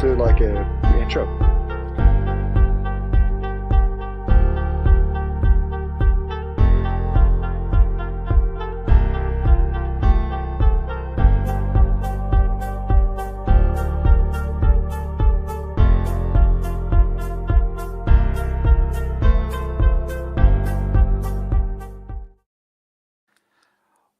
to like a intro.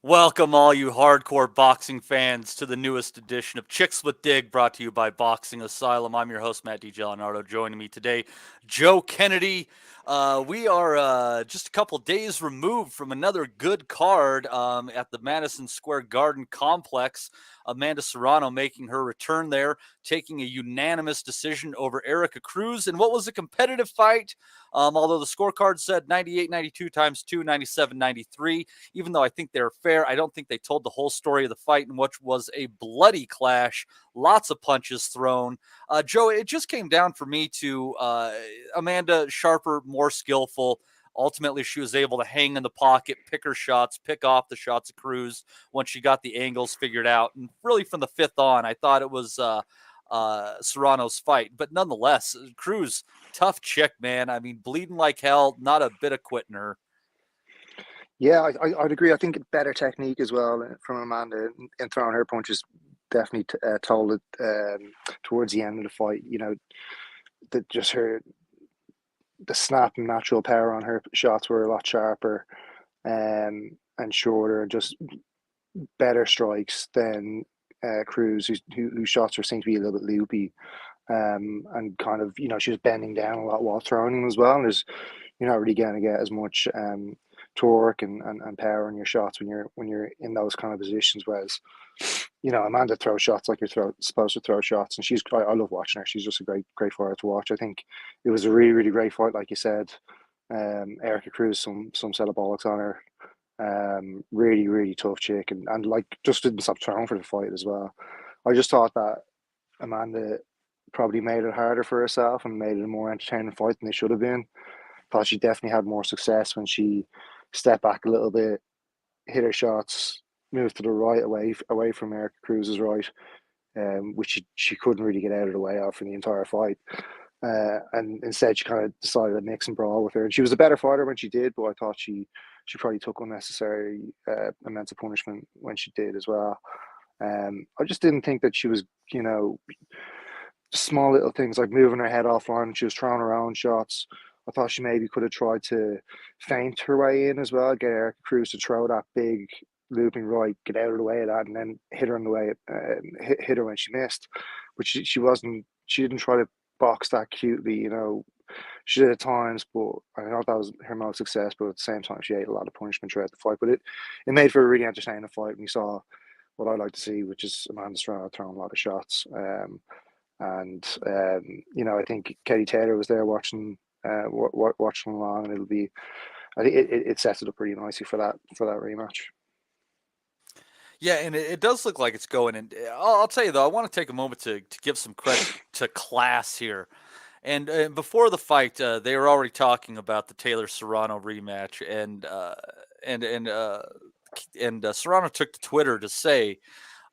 Welcome, all you hardcore boxing fans, to the newest edition of Chicks with Dig, brought to you by Boxing Asylum. I'm your host, Matt DiGianardo. Joining me today, Joe Kennedy. We are just a couple days removed from another good card at the Madison Square Garden complex. Amanda Serrano making her return there, taking a unanimous decision over Erica Cruz in what was a competitive fight. Although the scorecard said 98-92 times 2, 97-93. Even though I think they're fair, I don't think they told the whole story of the fight, in which was a bloody clash, lots of punches thrown. Joe, it just came down for me to Amanda sharper, more skillful. Ultimately, she was able to hang in the pocket, pick her shots, pick off the shots of Cruz once she got the angles figured out. And really, from the fifth on, I thought it was Serrano's fight. But nonetheless, Cruz, tough chick, man. I mean, bleeding like hell, not a bit of quitting her. Yeah, I'd agree. I think better technique as well from Amanda in throwing her punches. Definitely told it towards the end of the fight. You know, that just the snap and natural power on her shots were a lot sharper, and shorter, just better strikes than Cruz, whose shots were seemed to be a little bit loopy, and kind of, she was bending down a lot while throwing them as well. And you're not really going to get as much torque and power in your shots when you're in those kind of positions. Whereas, Amanda throws shots like you're supposed to throw shots, and I love watching her. She's just a great fighter to watch. I think it was a really really great fight, like you said. Erica Cruz, some set of bollocks on her. Really really tough chick, and like just didn't stop throwing for the fight as well. I just thought that Amanda probably made it harder for herself and made it a more entertaining fight than they should have been. Thought she definitely had more success when she stepped back a little bit, hit her shots, moved to the right, away from Erica Cruz's right, which she couldn't really get out of the way of for the entire fight. And instead, she kind of decided to mix and brawl with her. And she was a better fighter when she did, but I thought she probably took unnecessary amounts of punishment when she did as well. I just didn't think that she was, small little things like moving her head offline. She was throwing her own shots. I thought she maybe could have tried to feint her way in as well, get Erica Cruz to throw that big looping right, get out of the way of that, and then hit her in the way, hit her when she missed. But she wasn't. She didn't try to box that cutely, She did at times, but I thought that was her most success. But at the same time, she ate a lot of punishment throughout the fight. But it made for a really entertaining fight. And we saw what I like to see, which is Amanda Serrano throwing a lot of shots. I think Katie Taylor was there watching along, and it'll be. I think it sets it up pretty nicely for that rematch. Yeah, and it does look like it's going. And I'll tell you, though, I want to take a moment to give some credit to class here. And before the fight, they were already talking about the Taylor Serrano rematch, and Serrano took to Twitter to say,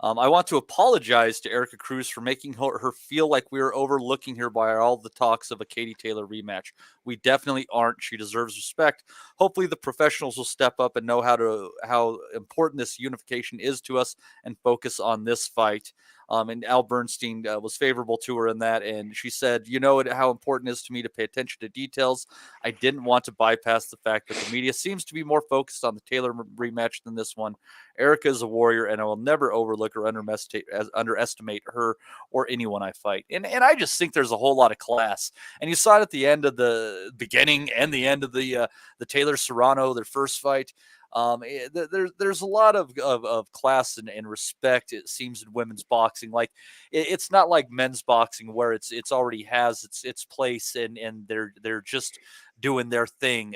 I want to apologize to Erica Cruz for making her feel like we were overlooking her by all the talks of a Katie Taylor rematch. We definitely aren't. She deserves respect. Hopefully the professionals will step up and know how important this unification is to us and focus on this fight. And Al Bernstein was favorable to her in that. And she said, how important it is to me to pay attention to details. I didn't want to bypass the fact that the media seems to be more focused on the Taylor rematch than this one. Erica is a warrior, and I will never overlook or underestimate her or anyone I fight. And I just think there's a whole lot of class. And you saw it at the end of the beginning and the end of the Taylor Serrano, their first fight. There's a lot of class and respect, it seems, in women's boxing. Like it's not like men's boxing where it's already has its place and they're just doing their thing.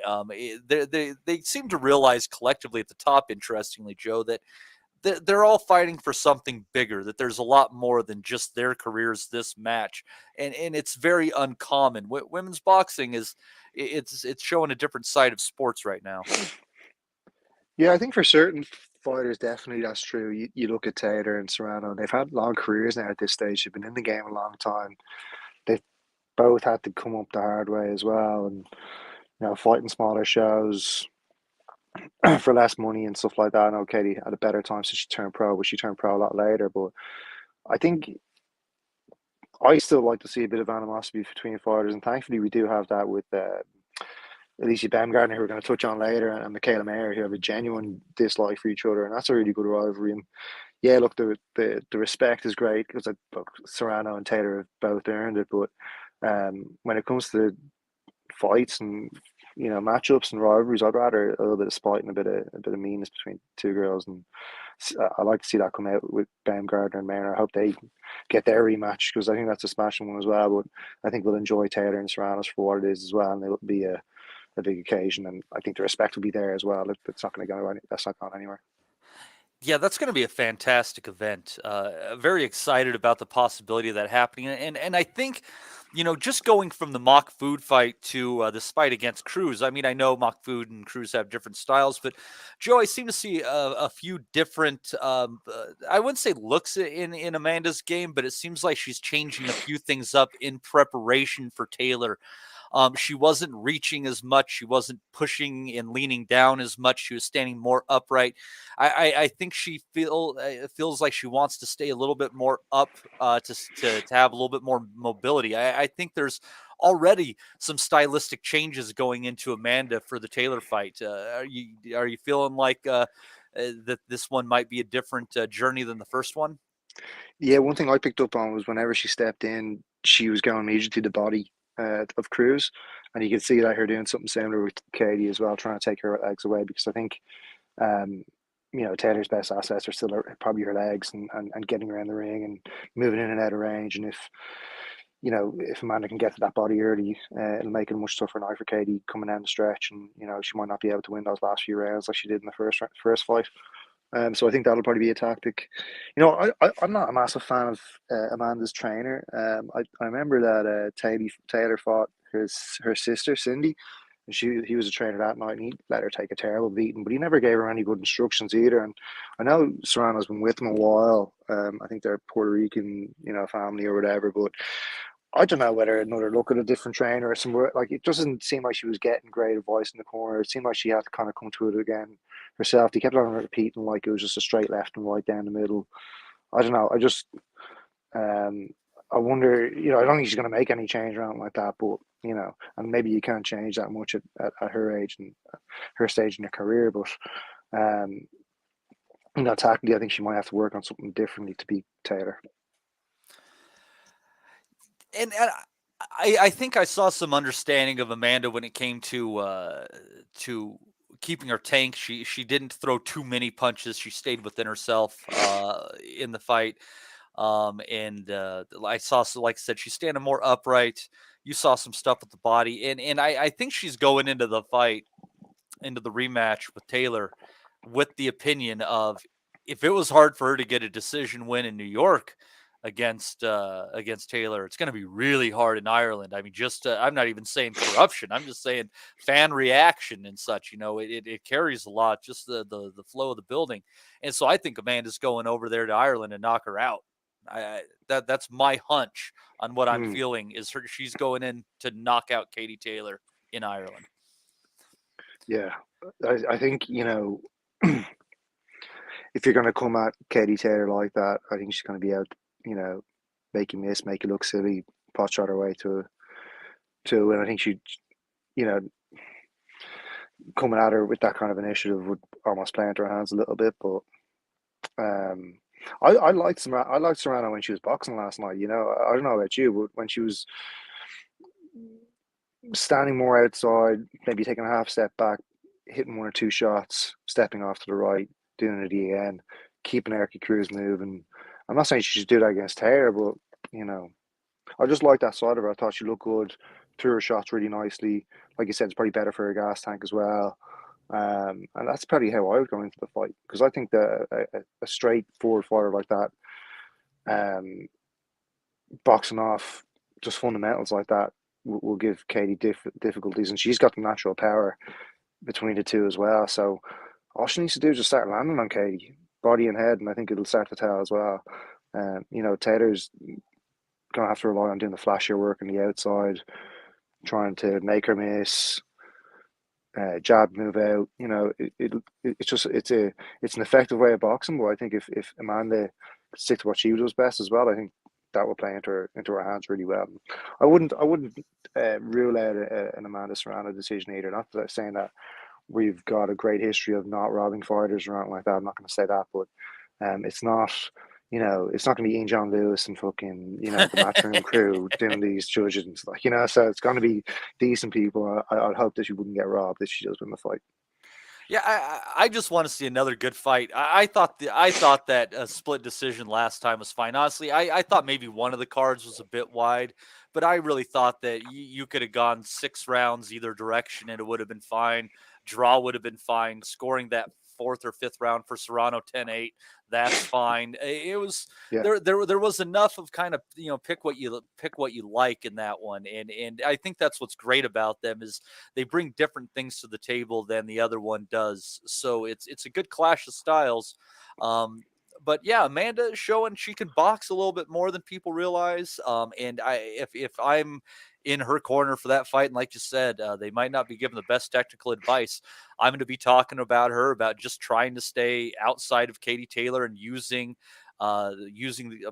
They seem to realize collectively at the top, interestingly, Joe, that they're all fighting for something bigger, that there's a lot more than just their careers, this match. And it's very uncommon. Women's boxing it's showing a different side of sports right now. Yeah, I think for certain fighters, definitely that's true. You look at Taylor and Serrano, they've had long careers now at this stage. They've been in the game a long time. They've both had to come up the hard way as well, and fighting smaller shows for less money and stuff like that. I know Katie had a better time since she turned pro, but she turned pro a lot later. But I think I still like to see a bit of animosity between fighters, and thankfully we do have that with Alicia Baumgardner, who we're going to touch on later, and Mekhaled, who have a genuine dislike for each other, and that's a really good rivalry. And yeah, look, the respect is great because look, Serrano and Taylor have both earned it, but when it comes to fights and matchups and rivalries, I'd rather a little bit of spite and a bit of meanness between two girls, and I like to see that come out with Baumgardner and Mayer. I hope they get their rematch because I think that's a smashing one as well. But I think we'll enjoy Taylor and Serrano's for what it is as well, and it'll be a big occasion, and I think the respect will be there as well. It's not going to go. That's not going anywhere. Yeah, that's going to be a fantastic event. Very excited about the possibility of that happening, and I think, just going from the mock food fight to this fight against Cruz. I mean, I know mock food and Cruz have different styles, but Joe, I seem to see a few different. I wouldn't say looks in Amanda's game, but it seems like she's changing a few things up in preparation for Taylor. She wasn't reaching as much. She wasn't pushing and leaning down as much. She was standing more upright. I think she feels like she wants to stay a little bit more up to have a little bit more mobility. I think there's already some stylistic changes going into Amanda for the Taylor fight. Are you feeling like that this one might be a different journey than the first one? Yeah, one thing I picked up on was whenever she stepped in, she was going immediately to the body of Cruz, and you could see that her doing something similar with Katie as well, trying to take her legs away because I think um, Taylor's best assets are still probably her legs and getting around the ring and moving in and out of range. And if Amanda can get to that body early, it'll make it a much tougher night for Katie coming down the stretch, and she might not be able to win those last few rounds like she did in the first fight. So I think that'll probably be a tactic. I'm not a massive fan of Amanda's trainer. I remember that Taylor fought her sister Cindy, and he was a trainer that night, and he let her take a terrible beating, but he never gave her any good instructions either. And I know Serrano's been with him a while. I think they're Puerto Rican, family or whatever, but I don't know whether another look at a different trainer or somewhere. Like, it doesn't seem like she was getting great advice in the corner. It seemed like she had to kind of come to it again herself. They kept on repeating like it was just a straight left and right down the middle. I don't know. Um, I wonder. I don't think she's going to make any change around like that. But and maybe you can't change that much at her age and her stage in her career. But um, tactically, I think she might have to work on something differently to beat Taylor. And I think I saw some understanding of Amanda when it came to keeping her tank. She didn't throw too many punches. She stayed within herself in the fight. And I saw, so like I said, she's standing more upright. You saw some stuff with the body, and I think she's going into the fight, into the rematch with Taylor, with the opinion of, if it was hard for her to get a decision win in New York against Taylor, it's going to be really hard in Ireland. I mean, just I'm not even saying corruption. I'm just saying fan reaction and such. It carries a lot, just the flow of the building. And so I think Amanda's going over there to Ireland and knock her out. That's my hunch on what I'm Mm, feeling is she's going in to knock out Katie Taylor in Ireland. yeah, I think if you're going to come at Katie Taylor like that, I think she's going to be out, make you miss, make you look silly, pot shot her way and I think she, you know, coming at her with that kind of initiative would almost play into her hands a little bit. But um, I liked Serrano when she was boxing last night. I don't know about you, but when she was standing more outside, maybe taking a half step back, hitting one or two shots, stepping off to the right, doing it again, keeping Erky Cruz moving. I'm not saying she should do that against Taylor, but you know, I just like that side of her. I thought she looked good, threw her shots really nicely. Like you said, it's probably better for her gas tank as well. And that's probably how I would go into the fight because I think a straightforward fighter like that, um, boxing off just fundamentals like that will give Katie difficulties, and she's got the natural power between the two as well. So all she needs to do is just start landing on Katie, body and head, and I think it'll start to tell as well. Taylor's gonna have to rely on doing the flashier work on the outside, trying to make her miss, jab move out. It's just it's an effective way of boxing. But I think if Amanda could stick to what she does best as well, I think that will play into her hands really well. I wouldn't rule out an Amanda Serrano decision either. Not that I'm saying that we've got a great history of not robbing fighters or anything like that. I'm not going to say that, but it's not. It's not going to be Ian John Lewis and fucking, the Matchroom crew doing these judges and stuff, so it's going to be decent people. I'd hope that she wouldn't get robbed if she does win the fight. Yeah, I just want to see another good fight. I thought that a split decision last time was fine. Honestly, I thought maybe one of the cards was a bit wide, but I really thought that you could have gone 6 rounds either direction and it would have been fine. Draw would have been fine. Scoring that fourth or fifth round for Serrano 10-8, that's fine. It was Yeah, there was enough of kind of pick what you like in that one, and I think that's what's great about them is they bring different things to the table than the other one does. So it's a good clash of styles. Um, but yeah, Amanda is showing she can box a little bit more than people realize. And if I'm in her corner for that fight, and like you said, they might not be given the best technical advice. I'm going to be talking about her about just trying to stay outside of Katie Taylor and using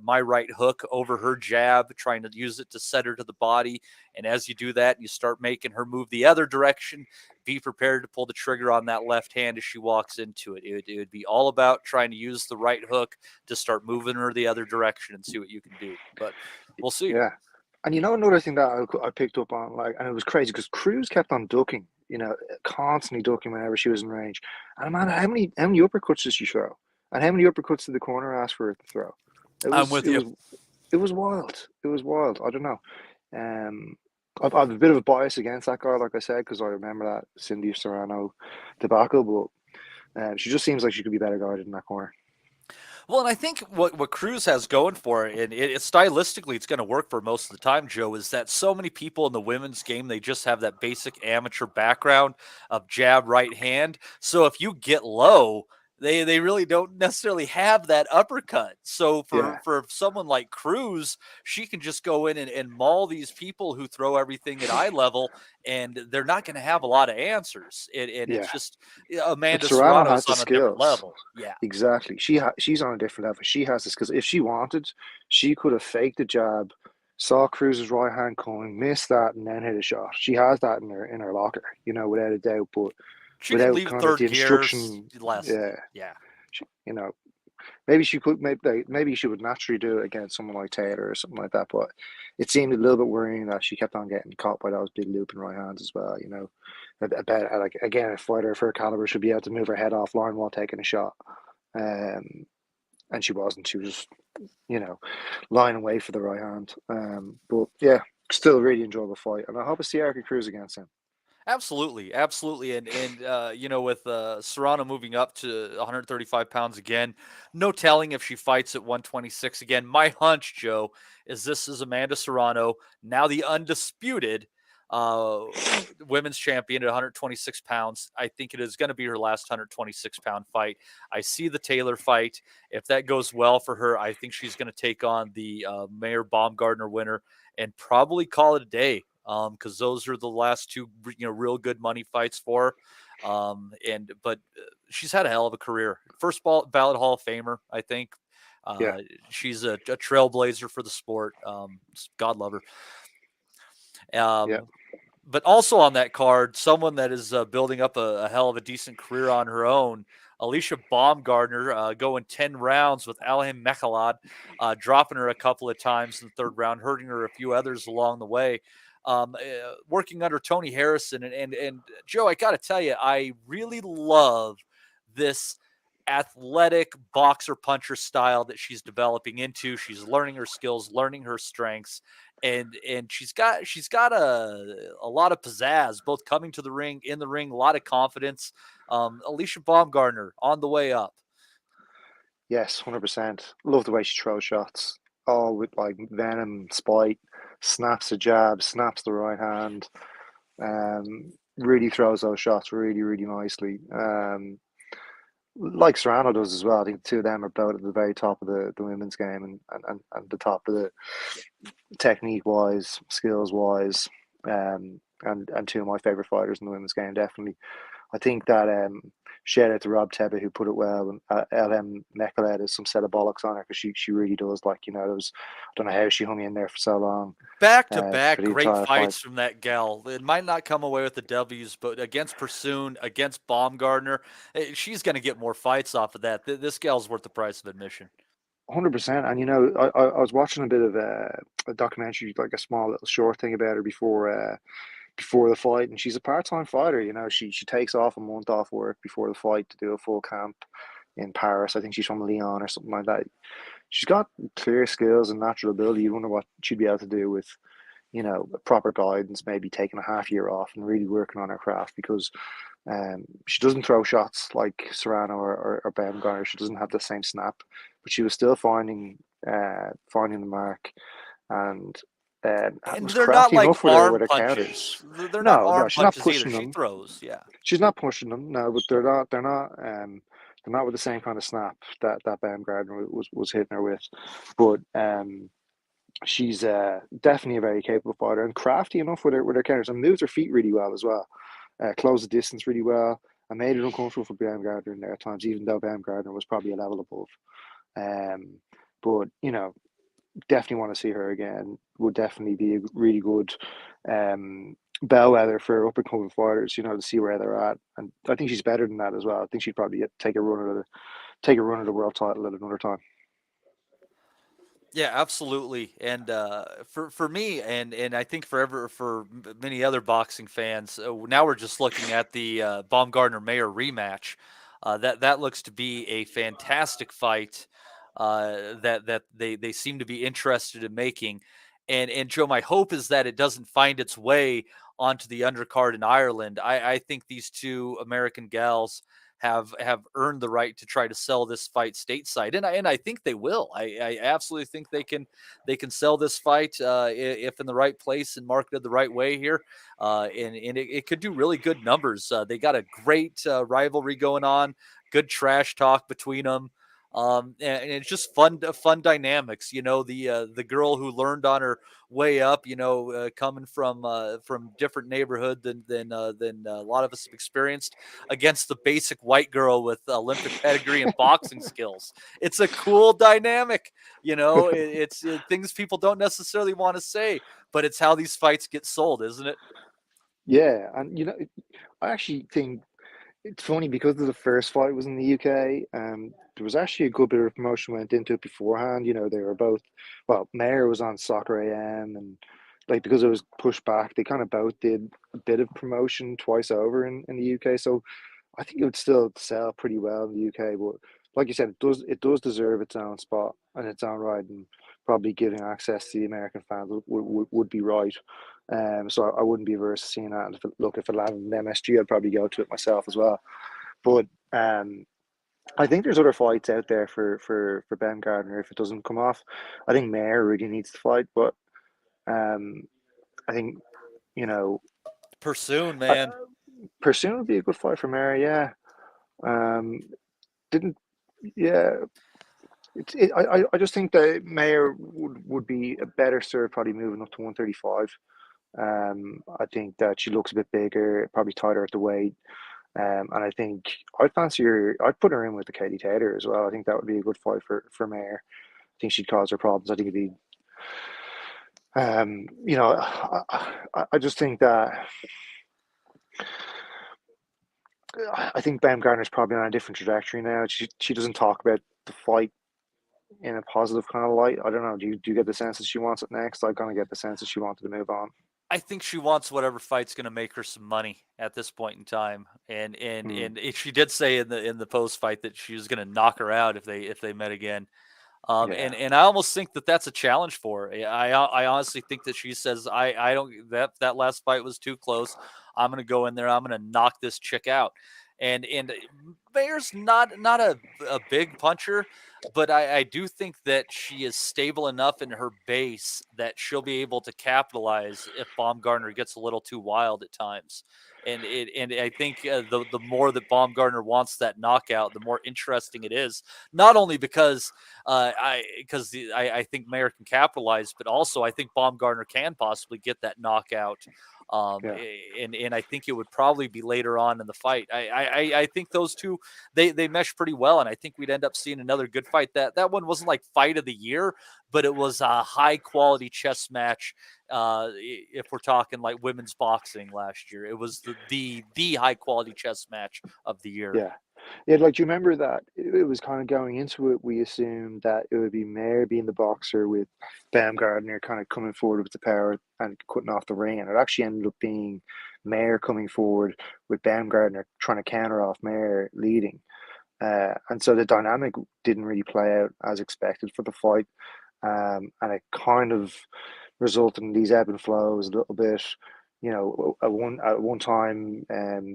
my right hook over her jab, trying to use it to set her to the body. And as you do that, you start making her move the other direction. Be prepared to pull the trigger on that left hand as she walks into it. It would be all about trying to use the right hook to start moving her the other direction and see what you can do. But we'll see. yeah. And another thing that I picked up on, like, and it was crazy because Cruz kept on ducking, constantly ducking whenever she was in range. And man, how many uppercuts did she throw? And how many uppercuts did the corner ask for her to throw? It I'm was with it you. was it was wild. It was wild. I don't know. Um, I've a bit of a bias against that guy, like I said, because I remember that Cindy Serrano debacle. But she just seems like she could be better guarded in that corner. Well, and I think what Cruz has going for it, and stylistically, it's going to work for most of the time, Joe, is that so many people in the women's game, they just have that basic amateur background of jab, right hand. So if you get low, they really don't necessarily have that uppercut. So Yeah, for someone like Cruz, she can just go in and maul these people who throw everything at eye level, and they're not going to have a lot of answers. And it's yeah. just But Amanda Serrano has Serrano's the on a different skills. level. Yeah. Exactly. She's on a different level. She has this because if she wanted, she could have faked the jab, saw Cruz's right hand coming, missed that, and then hit a shot. She has that in her locker, without a doubt. But She can without leave kind of third the gears instruction, less. yeah, Yeah. she, you know, maybe she could, maybe she would naturally do it against someone like Taylor or something like that. But it seemed a little bit worrying that she kept on getting caught by those big looping right hands as well. About like again, a fighter of her caliber should be able to move her head offline while taking a shot. Um, and she wasn't. She was just, lying away for the right hand. But yeah, still a really enjoyable fight, and I hope to see Erica Cruz against him. Absolutely, absolutely, and with Serrano moving up to 135 pounds again, no telling if she fights at 126 again. My hunch, Joe, is this is Amanda Serrano, now the undisputed uh, women's champion at 126 pounds. I think it is going to be her last 126-pound fight. I see the Taylor fight. If that goes well for her, I think she's going to take on the Mayor Baumgardner winner and probably call it a day because those are the last two real good money fights for her. And but she's had a hell of a career. First ballot Hall of Famer, I think. Yeah, Uh, she's a trailblazer for the sport. God love her. yeah, But also on that card, someone that is building up a hell of a decent career on her own. Alicia Baumgardner going 10 rounds with Alham Mekhaled, dropping her a couple of times in the third round, hurting her a few others along the way. Working under Tony Harrison. And Joe, I got to tell you, I really love this athletic boxer puncher style that she's developing into. She's learning her skills, learning her strengths, and she's got a lot of pizzazz, both coming to the ring, in the ring, a lot of confidence. Alicia Baumgardner on the way up. yes, 100%. Love the way she throws shots, all with like venom, spite. Snaps the jab, snaps the right hand. Really throws those shots really, really nicely. like Serrano does as well. I think the two of them are both at the very top of the women's game, and the top of the technique wise, skills wise, and two of my favorite fighters in the women's game. Definitely, I think that shout out to Rob Tebbe who put it well. And LM Mekhaled is some set of bollocks on her because she really does. Like, there was, I don't know how she hung in there for so long, Back to for back the great entire fight. fights from that gal. It might not come away with the W's, but against Pursoon, against Baumgardner, she's going to get more fights off of that. This gal's worth the price of admission. 100%. And I was watching a bit of a documentary, like a small little short thing about her before the fight, and she's a part-time fighter. She takes off a month off work before the fight to do a full camp in Paris. I think she's from Lyon or something like that. She's got clear skills and natural ability. You wonder what she'd be able to do with, proper guidance, maybe taking a half year off and really working on her craft, because she doesn't throw shots like Serrano or Baumgartner. She doesn't have the same snap, but she was still finding the mark, and And was they're not crafty like enough with arm her punches. counters. They're not No, arm she's not punches either. pushing She them. throws, yeah. She's not pushing them. No, but they're not with the same kind of snap that Baumgartner was hitting her with. But she's definitely a very capable fighter and crafty enough with her counters, and moves her feet really well as well. Closed the distance really well. And made it uncomfortable for Baumgartner in there at times, even though Baumgartner was probably a level above. Um, but definitely want to see her again. Would definitely be a really good bellwether for up and coming fighters. To see where they're at, and I think she's better than that as well. I think she'd probably take a run at the world title at another time. Yeah, absolutely. And for me, and I think for many other boxing fans, now we're just looking at the Baumgardner Mayer rematch. That looks to be a fantastic fight. That they seem to be interested in making. And Joe, my hope is that it doesn't find its way onto the undercard in Ireland. I think these two American gals have earned the right to try to sell this fight stateside, and I think they will. I absolutely think they can sell this fight if in the right place and marketed the right way here, and it could do really good numbers. They got a great rivalry going on, good trash talk between them. And it's just fun dynamics. The girl who learned on her way up, coming from different neighborhood than a lot of us have experienced, against the basic white girl with Olympic pedigree and boxing skills. It's a cool dynamic. It's things people don't necessarily want to say, but it's how these fights get sold, isn't it? Yeah, and I actually think it's funny because of the first fight was in the UK. There was actually a good bit of promotion went into it beforehand. They were both, well, Mayer was on Soccer AM, and like because it was pushed back, they kind of both did a bit of promotion twice over in the UK. So I think it would still sell pretty well in the UK. But like you said, it does deserve its own spot and its own right, and probably giving access to the American fans would be right. So I wouldn't be averse to seeing that. And if it landed in MSG, I'd probably go to it myself as well. But I think there's other fights out there for Ben Gardner if it doesn't come off. I think Mayer really needs to fight, but um, I think you know, Pursoon, I, man. Pursuit would be a good fight for Mayer. Yeah, um, didn't yeah. I just think that Mayer would be a better serve probably moving up to 135. I think that she looks a bit bigger, probably tighter at the weight. And I think I'd fancy her. I'd put her in with the Katie Taylor as well. I think that would be a good fight for Mayer. I think she'd cause her problems. I think it'd be, I just think that I think Baumgartner's probably on a different trajectory now. She doesn't talk about the fight in a positive kind of light. I don't know. Do you get the sense that she wants it next? I kind of get the sense that she wanted to move on. I think she wants whatever fight's going to make her some money at this point in time, and Hmm. she did say in the post fight that she was going to knock her out if they met again. Yeah. And I almost think that that's a challenge for her. I honestly think that she says I don't that last fight was too close. I'm gonna go in there. I'm gonna knock this chick out. And Mayer's not a big puncher, but I do think that she is stable enough in her base that she'll be able to capitalize if Baumgartner gets a little too wild at times. and I think the more that Baumgardner wants that knockout, the more interesting it is. Not only because I think Mayer can capitalize, but also I think Baumgardner can possibly get that knockout. Yeah. And I think it would probably be later on in the fight. I think those two they mesh pretty well, and I think we'd end up seeing another good fight. That one wasn't like fight of the year, but it was a high quality chess match. If we're talking like women's boxing last year, it was the high quality chess match of the year. Yeah. Yeah, like, do you remember that it was kind of going into it, we assumed that it would be Mayer being the boxer with Baumgartner kind of coming forward with the power and cutting off the ring. And it actually ended up being Mayer coming forward with Baumgartner trying to counter off Mayer leading. And so the dynamic didn't really play out as expected for the fight. And it kind of resulted in these ebb and flows a little bit. You know, at one time,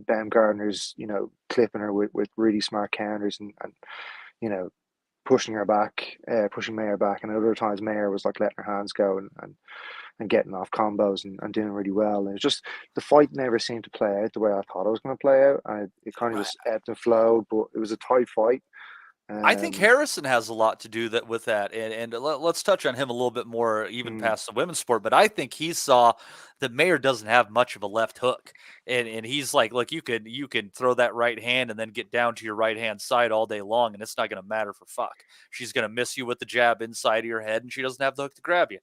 Baumgartner's clipping her with really smart counters and you know pushing her back, pushing Mayer back, and at other times Mayer was like letting her hands go and getting off combos and doing really well. And it's just the fight never seemed to play out the way I thought it was going to play out, and it kind of I, just ebbed and flowed. But it was a tight fight. I think Um, Harrison has a lot to do that with that, and let's touch on him a little bit more, even mm, past the women's sport. But I think he saw that Mayer doesn't have much of a left hook, and he's like, look, you can throw that right hand and then get down to your right hand side all day long, and it's not going to matter for fuck. She's going to miss you with the jab inside of your head, and she doesn't have the hook to grab you.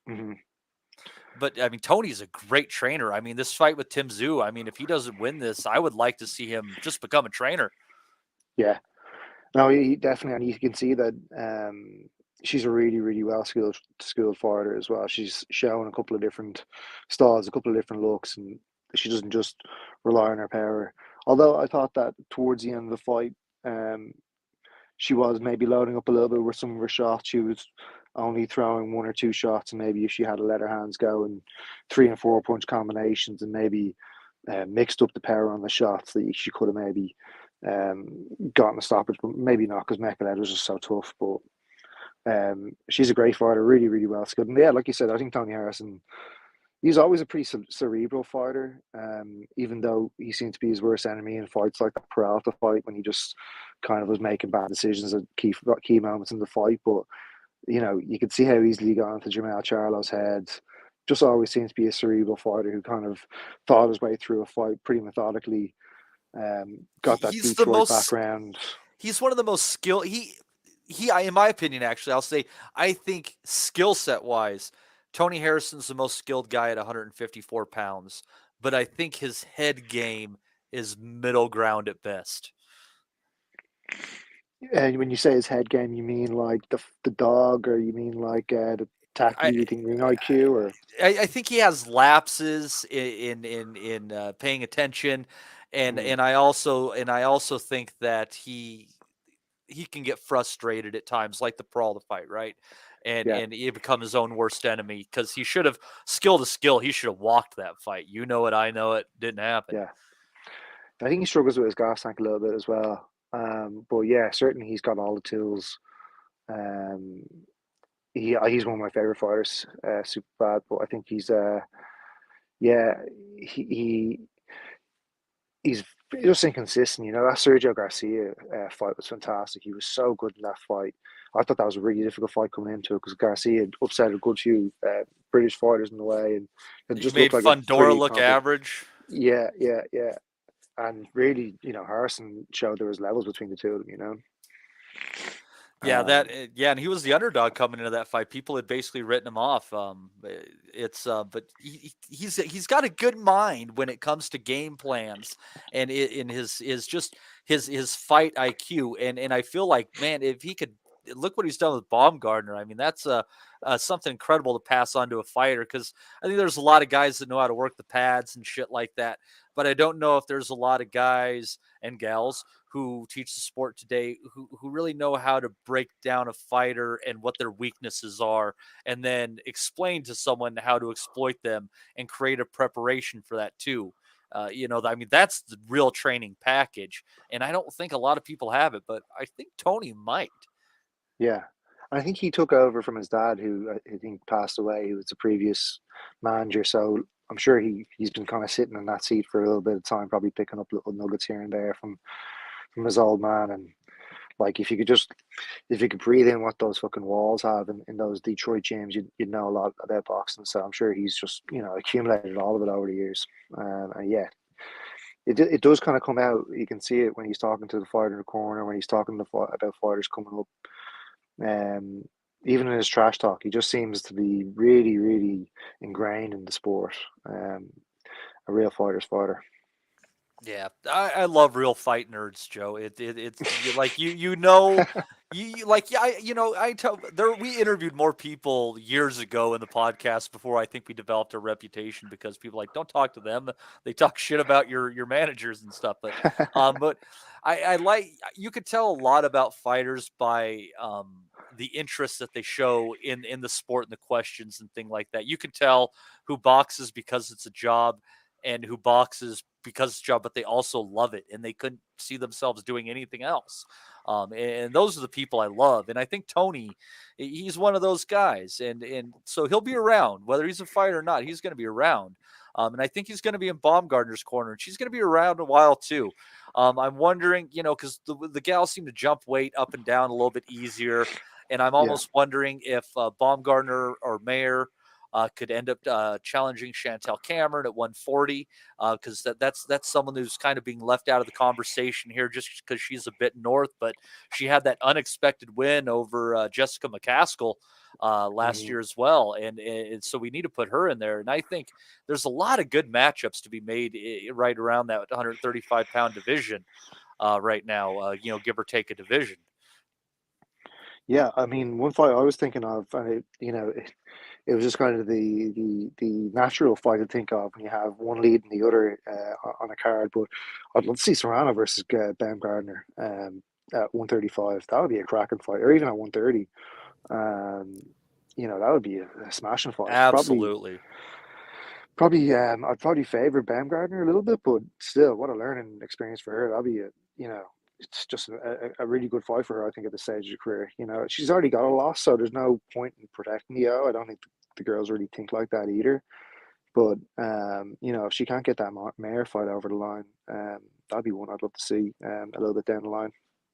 mhm, But I mean, Tony's a great trainer. I mean, this fight with Tim Zhu. I mean, if he doesn't win this, I would like to see him just become a trainer. yeah. No, he definitely, and you can see that she's a really, really well skilled fighter as well. She's shown a couple of different styles, a couple of different looks, and she doesn't just rely on her power. Although I thought that towards the end of the fight, um, she was maybe loading up a little bit with some of her shots. She was only throwing one or two shots, and maybe if she had to let her hands go in 3 and 4 punch combinations, and maybe mixed up the power on the shots, that she could have maybe gotten a stoppage, but maybe not because Mekhaled was just so tough. But she's a great fighter, really, really well skilled. And yeah, like you said, I think Tony Harrison, he's always a pretty cerebral fighter, even though he seemed to be his worst enemy in fights like the Peralta fight when he just kind of was making bad decisions at key moments in the fight. But you could see how easily he got into Jamal Charlo's head. Just always seems to be a cerebral fighter who kind of thought his way through a fight pretty methodically. He, Got that he's the Detroit most background. he's one of the most skilled. In my opinion, actually, I'll say I think skill set wise, Tony Harrison's the most skilled guy at 154 pounds, but I think his head game is middle ground at best. And when you say his head game, you mean like the dog, or you mean like the I, tactically you think ring IQ, or I think he has lapses in paying attention, mm, and I also think that he can get frustrated at times, like the Peralta fight, right? yeah, And he become his own worst enemy because he should have skill to skill. He should have walked that fight. You know it, I know it. Didn't happen. yeah. I think he struggles with his gas tank a little bit as well. But yeah, certainly he's got all the tools. Um, he's one of my favorite fighters, super bad. But I think yeah, he he's just inconsistent. That Sergio Garcia fight was fantastic. He was so good in that fight. I thought that was a really difficult fight coming into it because Garcia had upset a good few British fighters in the way, and it He just looked made like a Fundora pretty look competent. average. Yeah, yeah, yeah. And really, Harrison showed there was levels between the two of them. Um, Yeah, and he was the underdog coming into that fight. People had basically written him off. But he's got a good mind when it comes to game plans and in his just his fight IQ. And I feel like, man, if he could look what he's done with Baumgardner, I mean that's something incredible to pass on to a fighter because I think there's a lot of guys that know how to work the pads and shit like that. But I don't know if there's a lot of guys and gals who teach the sport today who really know how to break down a fighter and what their weaknesses are and then explain to someone how to exploit them and create a preparation for that too. I mean, that's the real training package. And I don't think a lot of people have it, but I think Tony might. yeah, and I think he took over from his dad, who I think passed away. Who was the previous manager. So I'm sure he's been kind of sitting in that seat for a little bit of time, probably picking up little nuggets here and there from his old man. And like, if you could breathe in what those fucking walls have in those Detroit gyms, you'd know a lot about boxing. So I'm sure he's just accumulated all of it over the years. And yeah, it does kind of come out. You can see it when he's talking to the fighter in the corner, when he's talking about fighters coming up. Um, Even in his trash talk, he just seems to be really, really ingrained in the sport. Um, a real fighter's fighter. Yeah, I love real fight nerds, Joe. It's like you know like yeah I tell there we interviewed more people years ago in the podcast before I think we developed a reputation because people like don't talk to them, they talk shit about your managers and stuff. But I like you could tell a lot about fighters by the interest that they show in the sport and the questions and thing like that. You can tell who boxes because it's a job and who boxes because it's a job, but they also love it and they couldn't see themselves doing anything else. And those are the people I love. And I think Tony, he's one of those guys. And so he'll be around, whether he's a fighter or not, he's going to be around. And I think he's going to be in Baumgardner's corner, and she's going to be around a while too. I'm wondering, because the gals seem to jump weight up and down a little bit easier. And I'm Yeah. almost wondering if Baumgardner or Mayer could end up challenging Chantel Cameron at 140 because that's someone who's kind of being left out of the conversation here just because she's a bit north, but she had that unexpected win over Jessica McCaskill last Hmm. year as well, and so we need to put her in there. And I think there's a lot of good matchups to be made right around that 135-pound division right now. Give or take a division. Yeah, I mean, one fight I was thinking of, and it was just kind of the natural fight to think of when you have one lead and the other on a card. But I'd love to see Serrano versus Baumgardner at 135. That would be a cracking fight, or even at 130. Um, that would be a smashing fight. Absolutely. I'd probably favor Baumgardner a little bit, but still, what a learning experience for her. That'd be it's just a really good fight for her, I think, at this stage of her career. She's already got a loss, so there's no point in protecting the O. I don't think the girls really think like that either. But if she can't get that Mayer fight over the line, that'd be one I'd love to see a little bit down the line.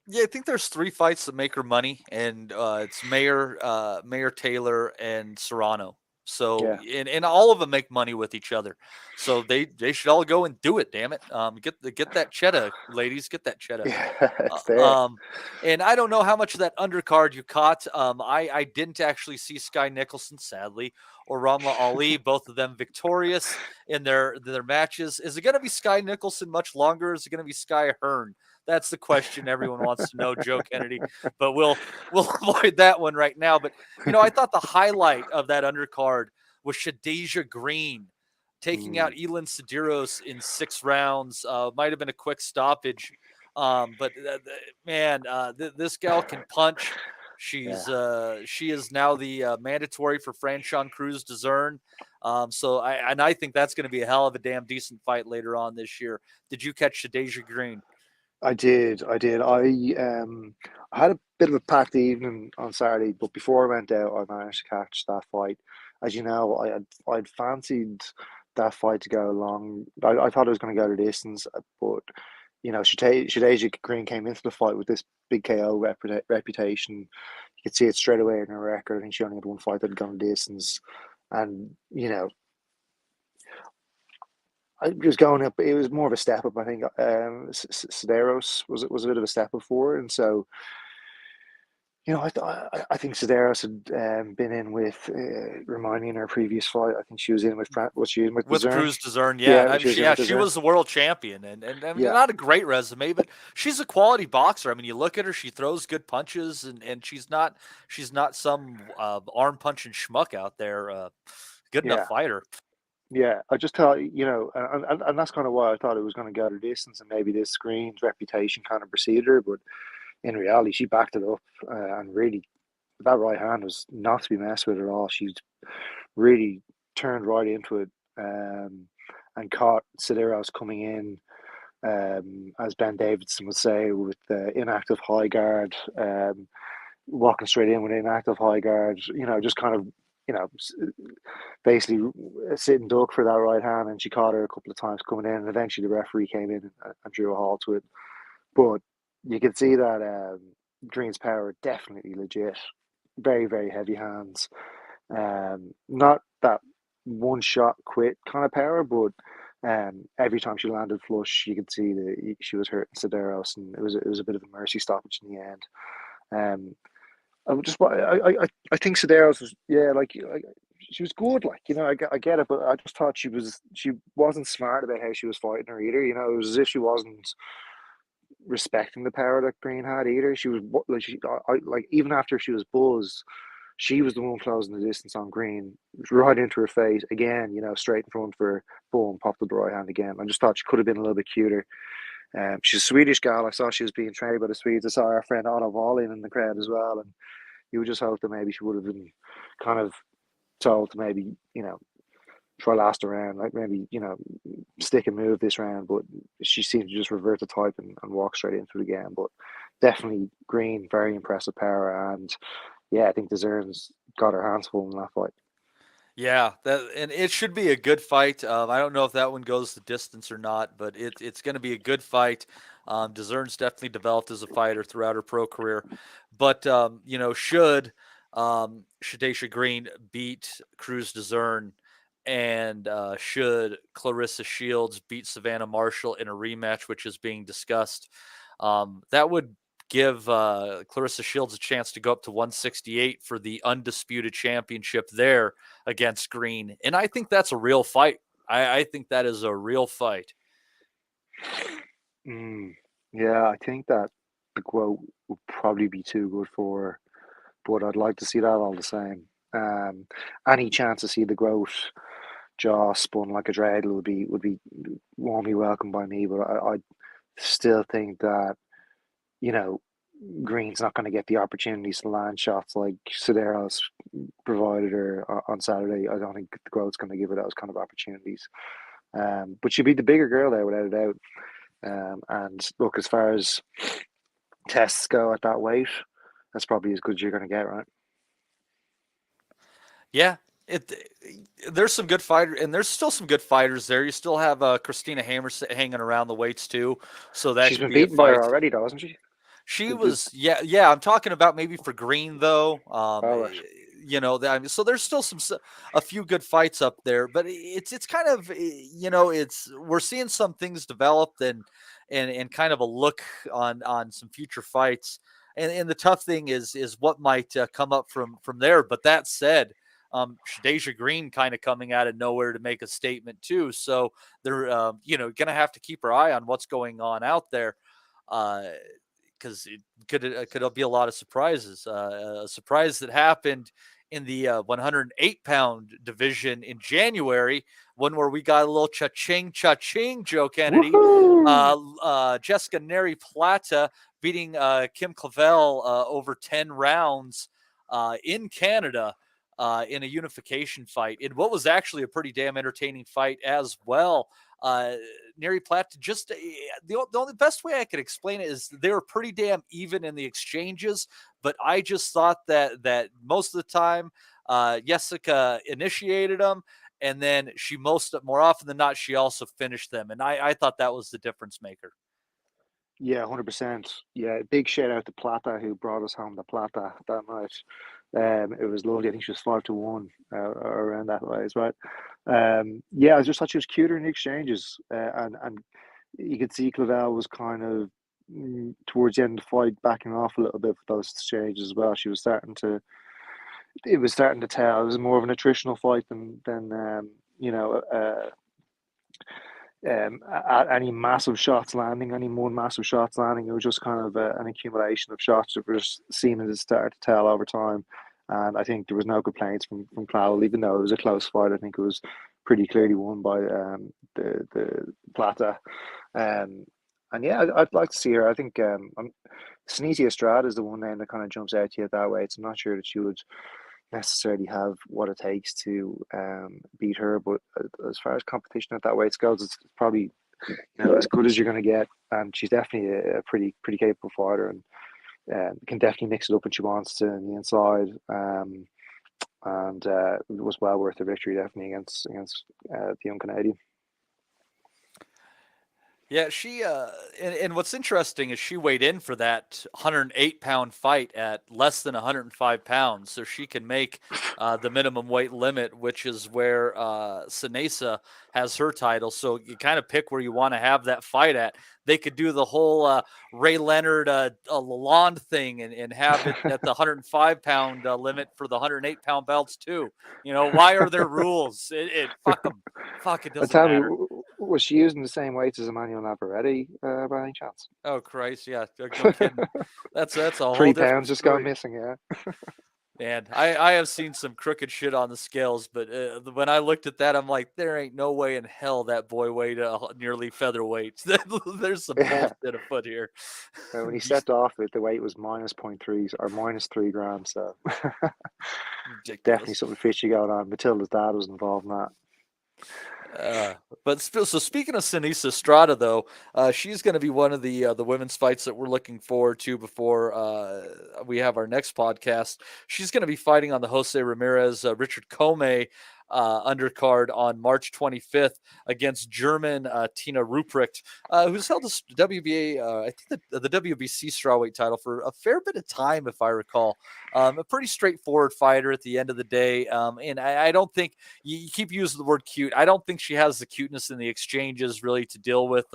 Yeah, I think there's three fights that make her money, and it's Mayer Taylor, and Serrano. So, Yeah, and all of them make money with each other. So they should all go and do it. Damn it, get that cheddar, ladies, get that cheddar. yeah, Uh, it's there. um, and I don't know how much of that undercard you caught. I didn't actually see Sky Nicholson, sadly, or Ramla Ali, both of them victorious in their matches. Is it going to be Sky Nicholson much longer? Or is it going to be Sky Hearn? That's the question everyone wants to know, Joe Kennedy. But we'll avoid that one right now. But I thought the highlight of that undercard was Shadeja Green taking out Mm, Elin Cederos in 6 rounds. Might have been a quick stoppage, but man, this gal can punch. yeah. She is now the mandatory for Franchon Cruz Dezern. I think that's going to be a hell of a damn decent fight later on this year. Did you catch Shadeja Green? I did. I did. I had a bit of a packed evening on Saturday, but before I went out, I managed to catch that fight. As you know, I'd fancied that fight to go long. I thought it was going to go the distance, but Shadeja Green came into the fight with this big KO reputation. You could see it straight away in her record. I think she only had one fight that had gone the distance, and I was going up. It was more of a step up. I think Sedaros was a bit of a step up forward, and so I think Sedaros had been in with remind me in her previous fight. I think she was in with was she in with With Dezern? Cruz Dezern, yeah, Yeah, she was in with she Dezern. was the world champion, and I mean, Yeah, not a great resume, but she's a quality boxer. I mean, you look at her; she throws good punches, and she's not some arm punching schmuck out there. Good enough yeah, fighter. yeah. I just thought and that's kind of why I thought it was going to go the distance, and maybe this screen's reputation kind of preceded her, but in reality, she backed it up and really that right hand was not to be messed with at all. She's really turned right into it and caught Sideros coming in, as Ben Davidson would say, with the inactive high guard, walking straight in with inactive high guard, just kind of basically a sitting duck for that right hand, and she caught her a couple of times coming in, and eventually the referee came in and drew a halt to it. But you could see that Green's power definitely legit, very very heavy hands. Not that one shot quit kind of power, but every time she landed flush, you could see that she was hurting Sedaros, and it was a bit of a mercy stoppage in the end. Um, I think Sedaros was, yeah, like she was good, like, I get it, but I just thought she wasn't smart about how she was fighting her either. It was as if she wasn't respecting the power that Green had either. She was like like even after she was buzzed, she was the one closing the distance on Green, right into her face again. Straight in front for her, boom, popped up the right hand again. I just thought she could have been a little bit cuter. She's a Swedish gal. I saw she was being trained by the Swedes. I saw our friend Anna Wallin in the crowd as well, and you would just hope that maybe she would have been kind of told to maybe try last round, like maybe stick and move this round, but she seemed to just revert to type and walk straight into it again. But definitely Green, very impressive power, and yeah, I think DAZN's got her hands full in that fight. Yeah, and it should be a good fight. I don't know if that one goes the distance or not, but it's going to be a good fight. DAZN's definitely developed as a fighter throughout her pro career, but should Shadesha Green beat Cruz DAZN, and should Clarissa Shields beat Savannah Marshall in a rematch, which is being discussed, that would give Clarissa Shields a chance to go up to 168 for the undisputed championship there against Green. And I think that's a real fight. I think that is a real fight. Yeah, I think that the quote would probably be too good for her, but I'd like to see that all the same. Any chance to see the growth jaw spun like a dreidel would be warmly welcomed by me, but I still think that you know Green's not going to get the opportunities to land shots like Sedaros provided her on Saturday. I don't think the growth's going to give her those kind of opportunities. But she'd be the bigger girl there without a doubt. And look, as far as tests go at that weight, that's probably as good as you're going to get, right? Yeah, it there's some good fighters, and there's still some good fighters there. You still have Christina Hammer hanging around the weights too, so that She's could been be a beaten by her fight. already, though, hasn't she? She The, was, yeah, yeah. I'm talking about maybe for Green though. all right. I mean, so there's still a few good fights up there, but it's kind of it's we're seeing some things developed, and kind of a look on some future fights, and the tough thing is what might come up from there. But that said, Shadasia Green kind of coming out of nowhere to make a statement too, so they're gonna have to keep our eye on what's going on out there. Uh, because it could be a lot of surprises. A surprise that happened in the 108-pound division in January, one where we got a little cha-ching, Joe Kennedy. Woohoo! Jessica Neri Plata beating Kim Clavel over 10 rounds in Canada in a unification fight, in what was actually a pretty damn entertaining fight as well. Neri Platt just the only best way I could explain it is they were pretty damn even in the exchanges, but I just thought that most of the time Jessica initiated them, and then she more often than not she also finished them, and I thought that was the difference maker. Yeah, 100%. Yeah, big shout out to Plata who brought us home the Plata that night. It was lovely. I think she was 5-1 around that ways, right? Yeah, I just thought she was cuter in the exchanges, and you could see Clavel was kind of towards the end of the fight backing off a little bit for those exchanges as well. She was starting to, it was starting to tell. It was more of an attritional fight than you know any massive shots landing, any more massive shots landing. It was just kind of an accumulation of shots that were just seeming to start to tell over time. And I think there was no complaints from Clowell, even though it was a close fight. I think it was pretty clearly won by the Plata. Um, and yeah, I'd like to see her. I think Sneezy Estrada is the one name that kind of jumps out to you that way. So I'm not sure that she would necessarily have what it takes to beat her. But as far as competition at that weight goes, it's probably as good as you're going to get. And she's definitely a pretty capable fighter, and can definitely mix it up when she wants to on the inside. and it was well worth the victory, definitely against the young Canadian. Yeah, and what's interesting is she weighed in for that 108-pound fight at less than 105 pounds, so she can make the minimum weight limit, which is where Sinesa has her title. So you kind of pick where you want to have that fight at. They could do the whole Ray Leonard Lalonde thing and have it at the 105-pound limit for the 108-pound belts too. Why are there rules? It fuck them. Fuck, it doesn't Tell me, matter. was she using the same weights as Emmanuel Navarrete by any chance? Oh Christ, yeah, no kidding. That's a whole 3 pounds different just gone story. missing, yeah. And I have seen some crooked shit on the scales, but when I looked at that, I'm like, there ain't no way in hell that boy weighed nearly featherweight. There's some Yeah. bullshit afoot here. When he stepped off it, the weight was minus point 0.3 or minus 3 grams. So definitely Ridiculous. something fishy going on. Matilda's dad was involved in that. But still, so speaking of Sinisa Estrada, though, she's going to be one of the women's fights that we're looking forward to before we have our next podcast. She's going to be fighting on the Jose Ramirez Richard Comey undercard on March 25th against German Tina Ruprecht, who's held the WBA, I think the WBC strawweight title for a fair bit of time, if I recall. A pretty straightforward fighter at the end of the day, and I don't think you keep using the word cute. I don't think she has the cuteness in the exchanges really to deal with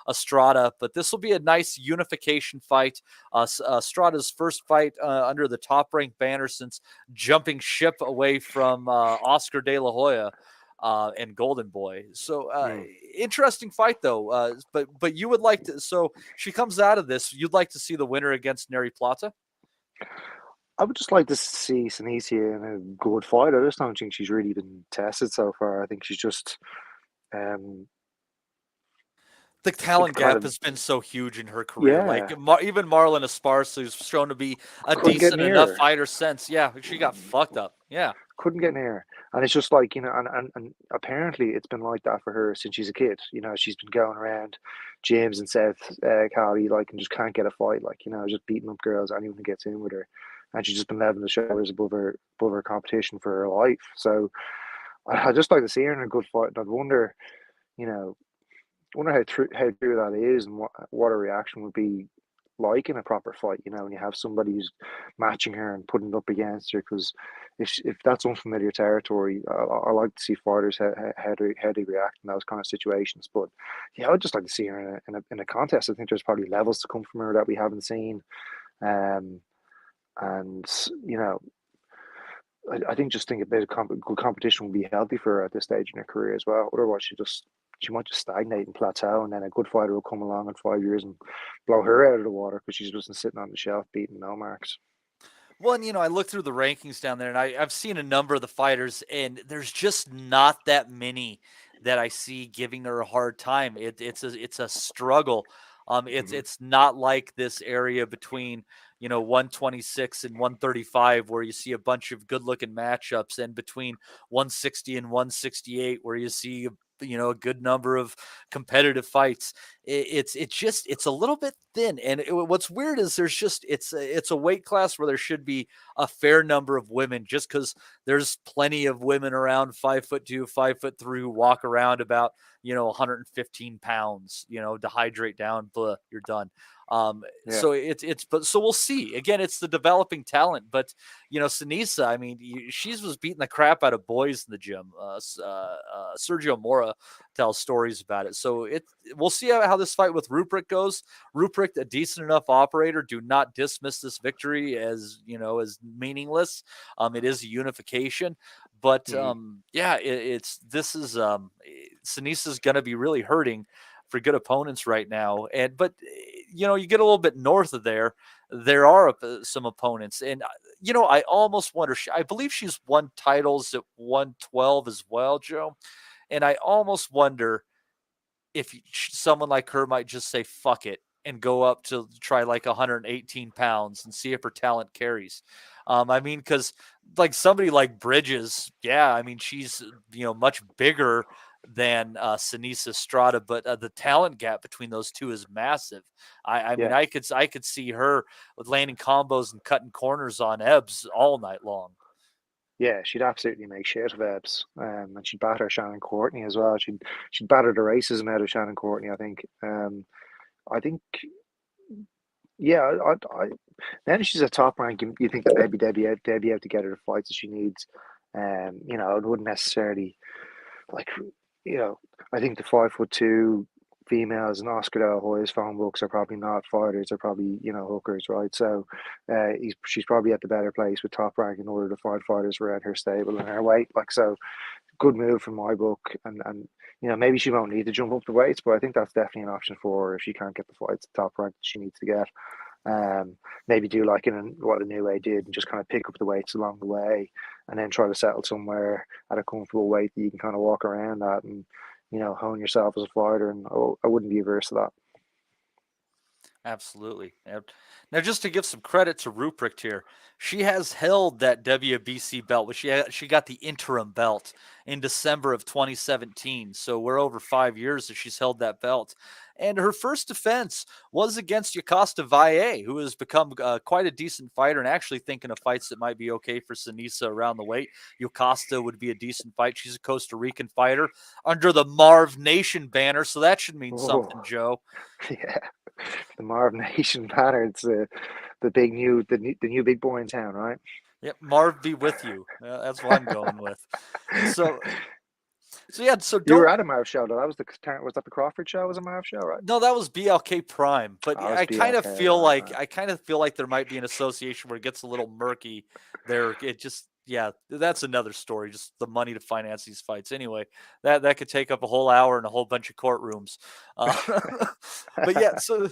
Estrada, but this will be a nice unification fight. Estrada's first fight under the top-ranked banner since jumping ship away from Oscar De La Hoya and Golden Boy. So interesting fight though. But you would like to. So she comes out of this. You'd like to see the winner against Neri Plata. I would just like to see Sinisa in a good fight. I just don't think she's really been tested so far. I think she's just um, The talent kind gap of, has been so huge in her career. Like yeah, even Marlon Esparza, who's shown to be a couldn't get decent near enough her. fighter since. Yeah, she got fucked up. Yeah. Couldn't get near. And it's just like, and apparently it's been like that for her since she's a kid. She's been going around gyms and South Cali, like, and just can't get a fight, like, just beating up girls, anyone who gets in with her. And she's just been leveling the shoulders above her competition for her life. So I just like to see her in a good fight. And I'd you know, wonder how true that is and what her reaction would be like in a proper fight. When you have somebody who's matching her and putting it up against her. Because if that's unfamiliar territory, I like to see fighters how they react in those kind of situations. But yeah, I'd just like to see her in a contest. I think there's probably levels to come from her that we haven't seen. Um, and you know, I think a bit of good competition will be healthy for her at this stage in her career as well. Otherwise, she might just stagnate and plateau, and then a good fighter will come along in 5 years and blow her out of the water because she's just sitting on the shelf beating no marks. Well, and, I look through the rankings down there, and I've seen a number of the fighters, and there's just not that many that I see giving her a hard time. It's a struggle. It's Hmm. it's not like this area between 126 and 135 where you see a bunch of good looking matchups, and between 160 and 168 where you see a good number of competitive fights. It's a little bit thin, and what's weird is there's just it's a weight class where there should be a fair number of women, just because there's plenty of women around 5'2", 5'3" who walk around about 115 pounds, to hydrate down, blah, you're done. Yeah, So but so we'll see. Again, it's the developing talent, but Sinisa, I mean, she was beating the crap out of boys in the gym. Sergio Mora tells stories about it. So we'll see how this fight with Ruprecht goes. Ruprecht, a decent enough operator. Do not dismiss this victory as as meaningless. It is a unification, but hmm, yeah, Sinisa's going to be really hurting for good opponents right now. But you get a little bit north of there are some opponents, and I almost wonder. I believe she's won titles at 112 as well, Joe, and I almost wonder if someone like her might just say fuck it and go up to try like 118 pounds and see if her talent carries. I mean, because like somebody like Bridges, yeah, I mean she's much bigger than Sinisa Strada, but the talent gap between those two is massive. I mean yeah. I could see her with landing combos and cutting corners on Ebbs all night long. Yeah, she'd absolutely make shit of Ebbs, and she'd batter Shannon Courtney as well. She'd batter the racism out of Shannon Courtney. I think, yeah, then she's a top rank. You think that maybe they'd be able to get her the fights that she needs. It wouldn't necessarily like, I think the 5'2" females in Oscar De La Hoya's phone books are probably not fighters. They're probably hookers, right? So, she's probably at the better place with Top Rank in order to find fighters around her stable and her weight. Like so, good move from my book. And maybe she won't need to jump up the weights, but I think that's definitely an option for her if she can't get the fights at Top Rank that she needs to get. Um, Maybe do like in what the new way did and just kind of pick up the weights along the way, and then try to settle somewhere at a comfortable weight that you can kind of walk around at and hone yourself as a fighter. And I wouldn't be averse to that. Absolutely. Now, just to give some credit to Ruprecht here, she has held that WBC belt, but she got the interim belt in December of 2017. So we're over 5 years that she's held that belt. And her first defense was against Yocosta Valle, who has become quite a decent fighter and actually thinking of fights that might be okay for Sinisa around the weight. Yocosta would be a decent fight. She's a Costa Rican fighter under the Marv Nation banner, so that should mean Oh, something, Joe. yeah, the Marv Nation banner. It's the new big boy in town, right? Yep, Marv be with you. That's what I'm going with. So, so yeah. So You were don't. at a Marv show though. Was that the Crawford show? Was a Marv show, right? No, that was BLK Prime, but I was I kind of BLK, feel right, like right. there might be an association where it gets a little murky. There, it just yeah, that's another story. Just the money to finance these fights. Anyway, that could take up a whole hour and a whole bunch of courtrooms. Uh, but yeah, so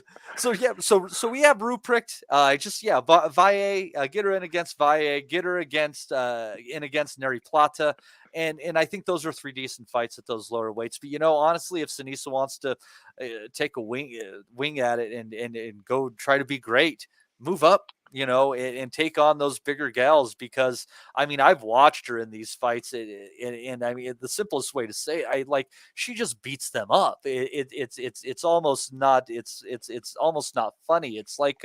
we have Ruprecht. Just yeah, Valle, get her in against Valle, get her against in against Neri Plata. And I think those are three decent fights at those lower weights. But honestly, if Sinisa wants to take a wing at it and go try to be great, move up, and take on those bigger gals. Because I mean, I've watched her in these fights, and I mean, the simplest way to say it, she just beats them up. It's almost not it's almost not funny. It's like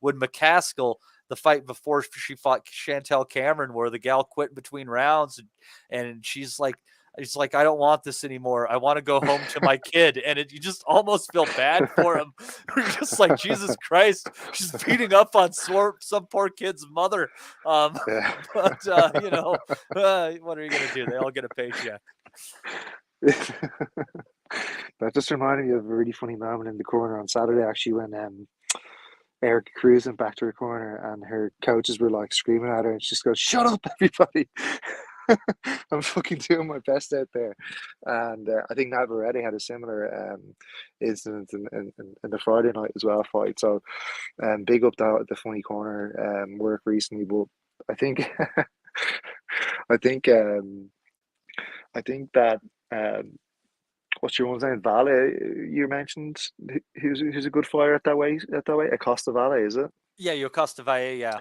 when McCaskill, the fight before she fought Chantel Cameron, where the gal quit between rounds, and she's like, it's like, I don't want this anymore. I want to go home to my kid. And you just almost feel bad for him. You're just like, Jesus Christ, she's beating up on some poor kid's mother. Yeah. But, what are you going to do? They all get a paycheck. That just reminded me of a really funny moment in the corner on Saturday, actually, when Eric Cruz went back to her corner and her coaches were like screaming at her, and she just goes, "Shut up, everybody! I'm fucking doing my best out there." And I think Navarrete had a similar incident in the Friday night as well fight. So, big up the funny corner work recently, but I think I think I think that what's your one's name? Vale, you mentioned, who's a good fighter at that way, Acosta Vale, is it? Yeah, Yocosta Valle, yeah.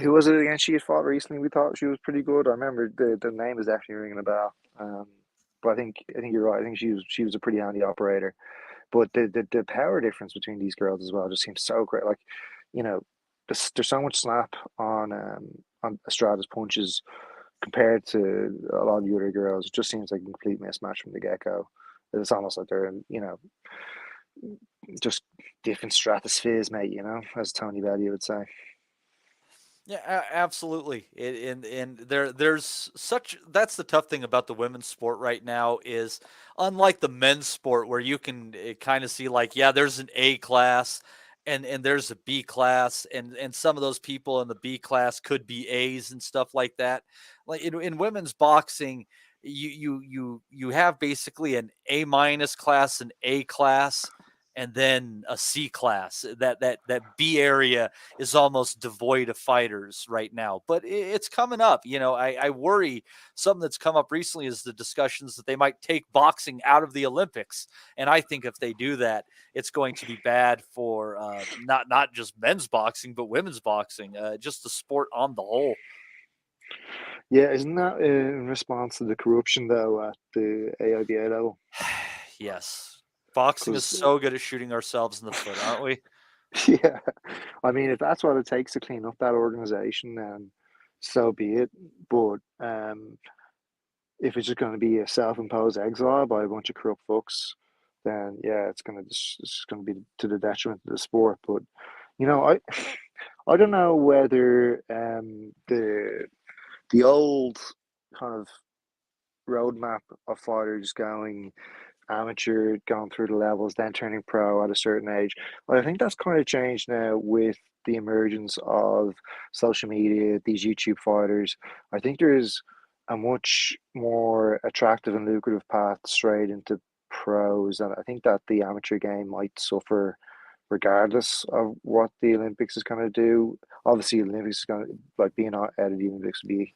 Who was it again she had fought recently? We thought she was pretty good. I remember the name is definitely ringing a bell. But I think you're right. I think she was a pretty handy operator. But the power difference between these girls as well just seems so great. Like, you know, there's so much snap on Estrada's punches compared to a lot of the other girls. It just seems like a complete mismatch from the get go. It's almost like they're in, just different stratospheres, mate. As Tony Bellew would say. Yeah, absolutely. And there's such that's the tough thing about the women's sport right now is unlike the men's sport where you can kind of see like, yeah, there's an A class and there's a B class, and some of those people in the B class could be A's and stuff like that. Like in women's boxing, you have basically an A minus class, an A class, and then a C class. That B area is almost devoid of fighters right now, but it's coming up. I worry something that's come up recently is the discussions that they might take boxing out of the Olympics. And I think if they do that, it's going to be bad for not just men's boxing, but women's boxing, just the sport on the whole. Yeah, isn't that in response to the corruption though at the AIBA level? Yes. Boxing is Because so good at shooting ourselves in the foot, aren't we? yeah, I mean, if that's what it takes to clean up that organization, then so be it. But if it's just going to be a self-imposed exile by a bunch of corrupt fucks, then yeah, it's going to be to the detriment of the sport. But I I don't know whether the old kind of roadmap of fighters going amateur, going through the levels, then turning pro at a certain age. But I think that's kind of changed now with the emergence of social media, these YouTube fighters. I think there's a much more attractive and lucrative path straight into pros, and I think that the amateur game might suffer regardless of what the Olympics is going to do. Obviously, the Olympics is going to, like, being out of the Olympics would be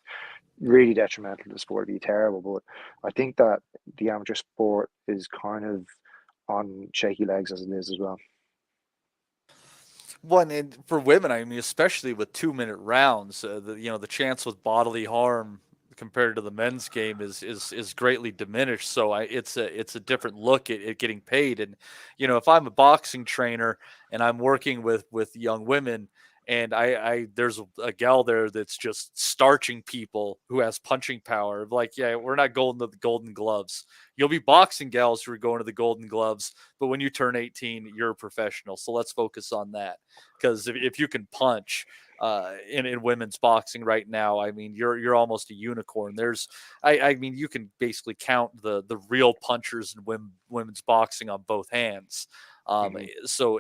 really detrimental to the sport, it'd be terrible. But I think that the amateur sport is kind of on shaky legs as it is as well. One and for women, I mean, especially with 2 minute rounds, the chance with bodily harm compared to the men's game is greatly diminished. So it's a different look at getting paid. And if I'm a boxing trainer and I'm working with young women, and I there's a gal there that's just starching people who has punching power. Like, yeah, we're not going to the Golden Gloves. You'll be boxing gals who are going to the Golden Gloves, but when you turn 18, you're a professional. So let's focus on that. Because if you can punch in women's boxing right now, I mean, you're almost a unicorn. I mean, you can basically count the real punchers in women's boxing on both hands. Hmm. So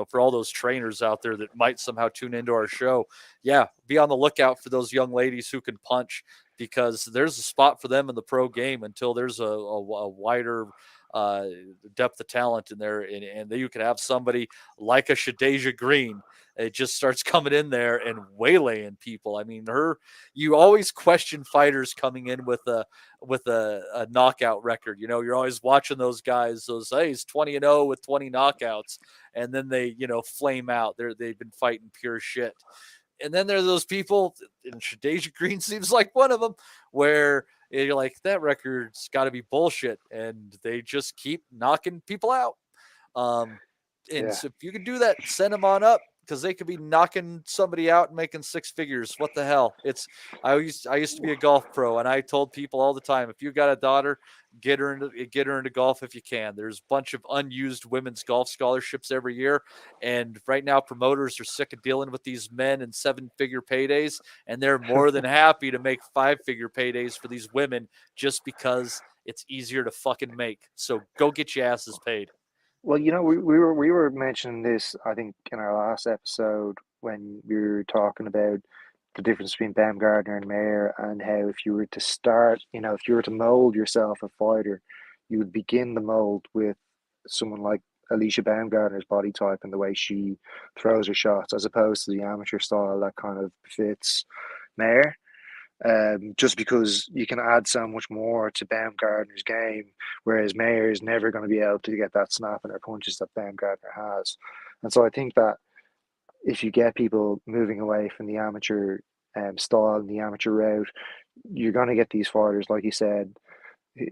for all those trainers out there that might somehow tune into our show, yeah, be on the lookout for those young ladies who can punch, because there's a spot for them in the pro game until there's a wider uh, depth of talent in there, and you could have somebody like a Shadeja Green. It just starts coming in there and waylaying people. I mean, you always question fighters coming in with a knockout record. You're always watching those guys. Hey, he's 20-0 with 20 knockouts, and then they flame out. They've been fighting pure shit. And then there are those people, and Shadeja Green seems like one of them, where you're like, that record's got to be bullshit, and they just keep knocking people out. Um, and Yeah, so if you could do that, send them on up, because they could be knocking somebody out and making six figures. What the hell? I used to be a golf pro, and I told people all the time, if you got a daughter, get her into golf if you can. There's a bunch of unused women's golf scholarships every year, and right now promoters are sick of dealing with these men and seven-figure paydays, and they're more than happy to make five-figure paydays for these women just because it's easier to fucking make. So go get your asses paid. well, we were mentioning this, I think, in our last episode when we were talking about the difference between Baumgardner and Mayer, and how if you were to start, if you were to mold yourself a fighter, you would begin the mold with someone like Alicia Baumgardner's body type and the way she throws her shots, as opposed to the amateur style that kind of fits Mayer. Just because you can add so much more to Baumgartner's game, whereas Mayer is never going to be able to get that snap in her punches that Baumgartner has. And so I think that if you get people moving away from the amateur style and the amateur route, you're going to get these fighters, like you said,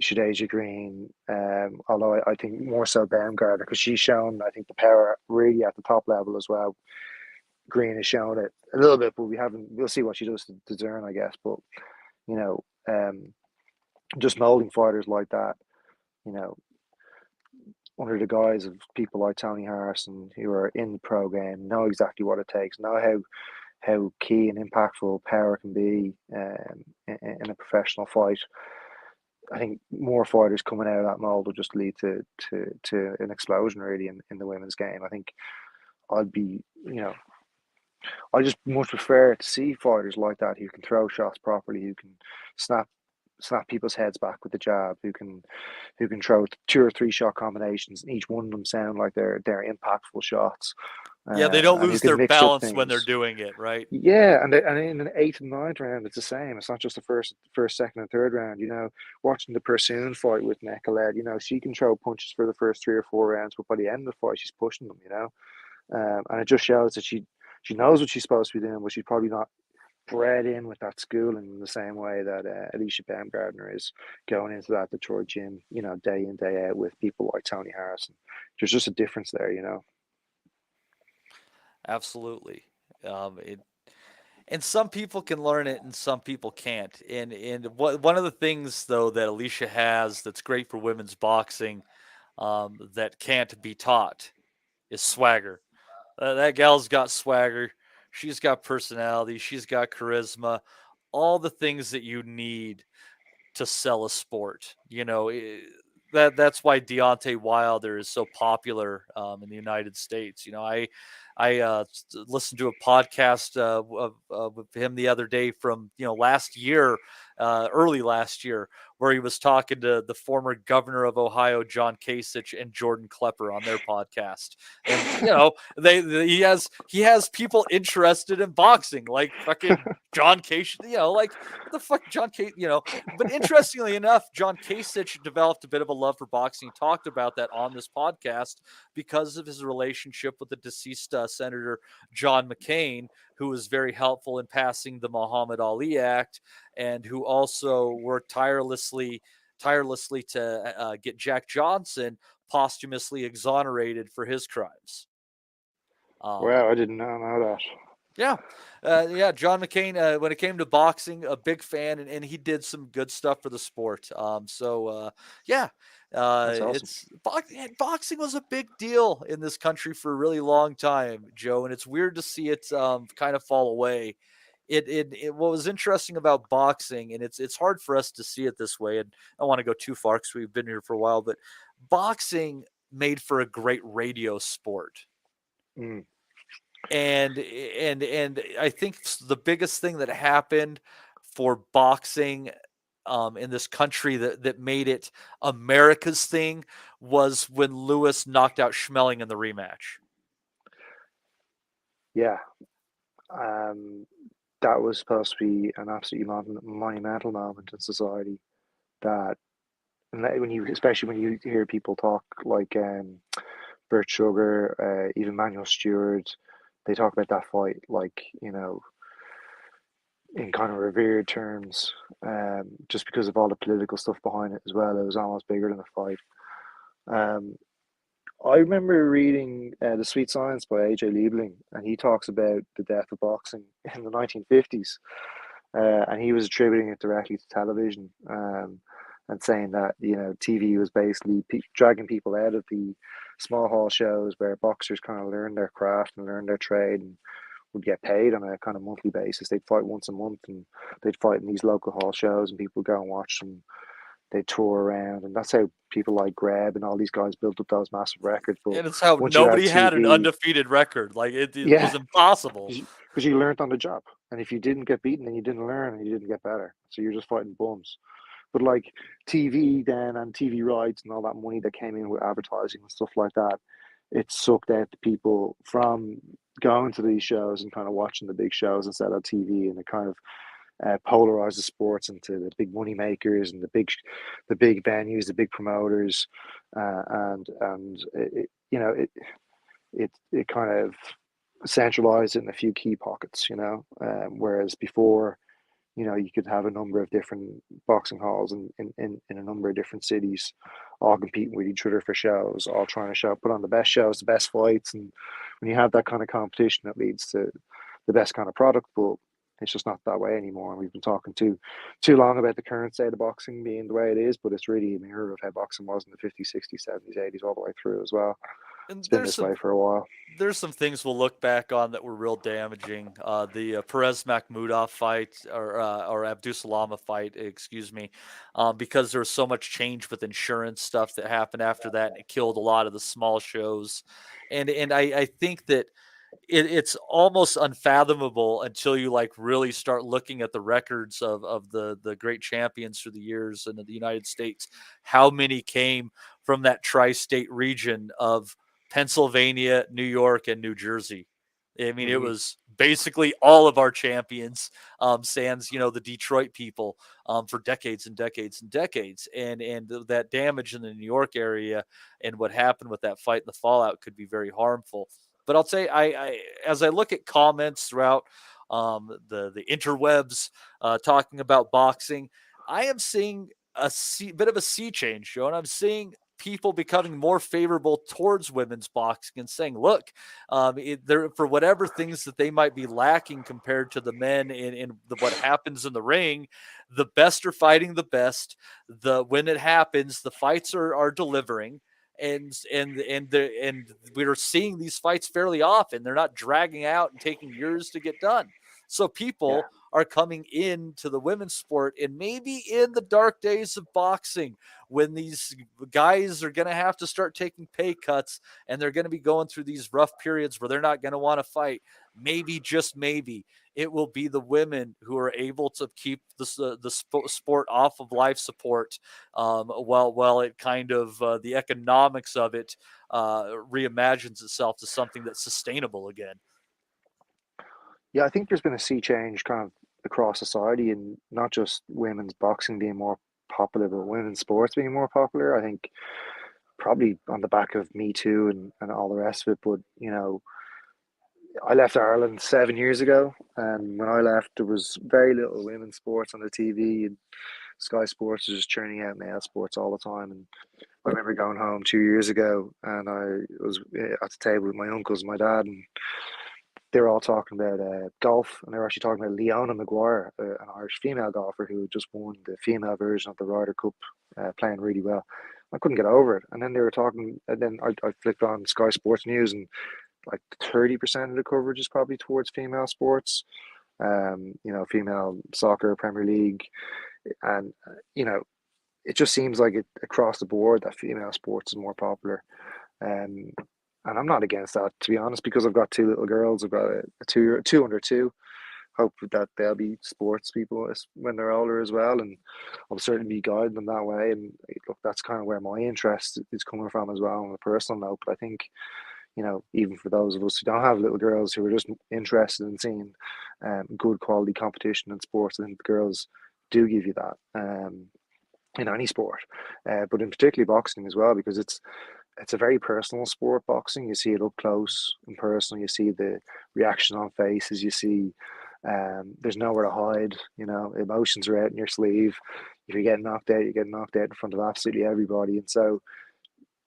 Shadeja Green, although I think more so Baumgartner, because she's shown, I think, the power really at the top level as well. Green has shown it a little bit, but we'll see what she does to Zern, I guess. But you know, just molding fighters like that, you know, under the guise of people like Tony Harrison who are in the pro game, know exactly what it takes, know how key and impactful power can be in a professional fight. I think more fighters coming out of that mold will just lead to an explosion really in the women's game. I think I'd be, I just much prefer to see fighters like that who can throw shots properly, who can snap snap people's heads back with the jab, who can throw two or three shot combinations, and each one of them sound like they're impactful shots, Yeah, they don't and who lose can their mix up balance when they're things. doing it, right? Yeah, and in the eighth and ninth round, it's the same. It's not just the first, second, and third round. Watching the Pursoon fight with Mekhaled, she can throw punches for the first three or four rounds, but by the end of the fight, she's pushing them. And it just shows that she knows what she's supposed to be doing, but she's probably not bred in with that schooling in the same way that Alicia Baumgardner is going into that Detroit gym, day in, day out with people like Tony Harrison. There's just a difference there. Absolutely. It And some people can learn it and some people can't. And one of the things though that Alicia has that's great for women's boxing, that can't be taught, is swagger. That gal's got swagger. She's got personality. She's got charisma. All the things that you need to sell a sport. That's why Deontay Wilder is so popular in the United States. I listened to a podcast with him the other day from last year, early last year, where he was talking to the former governor of Ohio, John Kasich, and Jordan Klepper on their podcast. And he has people interested in boxing, like fucking John Kasich. Like what the fuck, John Kasich. But interestingly enough, John Kasich developed a bit of a love for boxing. He talked about that on this podcast because of his relationship with the deceased Senator John McCain, who was very helpful in passing the Muhammad Ali Act, and who also worked tirelessly to get Jack Johnson posthumously exonerated for his crimes. Wow, I didn't know that. Yeah, yeah. John McCain, when it came to boxing, a big fan, and he did some good stuff for the sport. Yeah, That's awesome. it's boxing was a big deal in this country for a really long time, Joe, and it's weird to see it kind of fall away. What was interesting about boxing, and it's hard for us to see it this way, and I don't want to go too far because we've been here for a while, but boxing made for a great radio sport. Mm. And I think the biggest thing that happened for boxing in this country that made it America's thing was when Lewis knocked out Schmeling in the rematch. Yeah, um, that was supposed to be an absolutely monumental moment in society. That, especially when you hear people talk like Bert Sugar, even Manuel Stewart, they talk about that fight like in kind of revered terms, just because of all the political stuff behind it as well. It was almost bigger than a fight. Um, I remember reading The Sweet Science by A.J. Liebling, and he talks about the death of boxing in the 1950s, and he was attributing it directly to television, and saying that TV was basically dragging people out of the small hall shows where boxers kind of learn their craft and learn their trade and would get paid on a kind of monthly basis. They'd fight once a month, and they'd fight in these local hall shows, and people would go and watch them. They'd tour around, and that's how people like Greb and all these guys built up those massive records. But And it's how once you had nobody had an TV, undefeated record. Like it yeah, was impossible. because you learned on the job, and if you didn't get beaten, then you didn't learn, and you didn't get better. So you're just fighting bums. But like TV then and TV rights and all that money that came in with advertising and stuff like that, it sucked out the people from going to these shows and kind of watching the big shows instead of TV, and it kind of polarized the sports into the big money makers and the big venues, the big promoters, and it kind of centralized in a few key pockets, whereas before, you could have a number of different boxing halls in a number of different cities, all competing with each other for shows, all trying to put on the best shows, the best fights. And when you have that kind of competition, it leads to the best kind of product. But it's just not that way anymore. And we've been talking too long about the current state of boxing being the way it is, but it's really a mirror of how boxing was in the 50s, 60s, 70s, 80s, all the way through as well. And It's been this way for a while. there's some things we'll look back on that were real damaging. The Perez Makhmudov fight, or Abdusalama fight, excuse me, because there was so much change with insurance stuff that happened after that, and it killed a lot of the small shows. And I think that it's almost unfathomable until you like really start looking at the records of the great champions through the years in the United States, how many came from that tri-state region of Pennsylvania, New York, and New Jersey. I mean, it Hmm. was basically all of our champions, sans the Detroit people, for decades and decades and decades, and that damage in the New York area and what happened with that fight and the fallout could be very harmful. But I'll say, I as I look at comments throughout the interwebs talking about boxing, I am seeing bit of a sea change, Joe, and I'm seeing people becoming more favorable towards women's boxing and saying, look, for whatever things that they might be lacking compared to the men in what happens in the ring, the best are fighting the best. When it happens, the fights are delivering. And we're seeing these fights fairly often. They're not dragging out and taking years to get done. So Yeah, people are coming into the women's sport, and maybe in the dark days of boxing, when these guys are going to have to start taking pay cuts and they're going to be going through these rough periods where they're not going to want to fight, maybe, just maybe, it will be the women who are able to keep the sport off of life support, while it kind of the economics of it reimagines itself to something that's sustainable again. yeah. I think there's been a sea change kind of across society, and not just women's boxing being more popular, but women's sports being more popular. I think probably on the back of Me Too and all the rest of it. But I left Ireland 7 years ago, and when I left, there was very little women's sports on the TV, and Sky Sports was just churning out male sports all the time. And I remember going home 2 years ago, and I was at the table with my uncles and my dad, and they were all talking about golf, and they were actually talking about Leona Maguire, an Irish female golfer who had just won the female version of the Ryder Cup, playing really well. I couldn't get over it. And then they were talking, and then I flicked on Sky Sports News, and like 30% of the coverage is probably towards female sports. Female soccer, Premier League, and it just seems like it across the board that female sports is more popular. Um, and I'm not against that, to be honest, because I've got two little girls. I've got two under two. Hope that they'll be sports people when they're older as well, and I'll certainly be guiding them that way. And look, that's kind of where my interest is coming from as well on a personal note. But I think even for those of us who don't have little girls who are just interested in seeing good quality competition in sports, I think the girls do give you that in any sport, but in particularly boxing as well, because it's a very personal sport. Boxing, you see it up close and personal. You see the reaction on faces. You see there's nowhere to hide. Emotions are out in your sleeve. If you're getting knocked out, you're getting knocked out in front of absolutely everybody, and so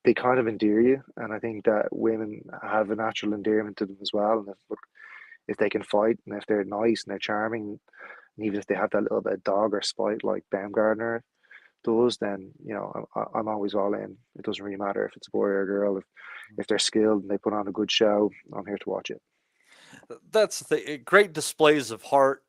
they kind of endear you. And I think that women have a natural endearment to them as well. And if they can fight, and if they're nice and they're charming, and even if they have that little bit of dog or spite like Baumgardner does, then I'm always all in. It doesn't really matter if it's a boy or a girl. If they're skilled and they put on a good show, I'm here to watch it. That's the great displays of heart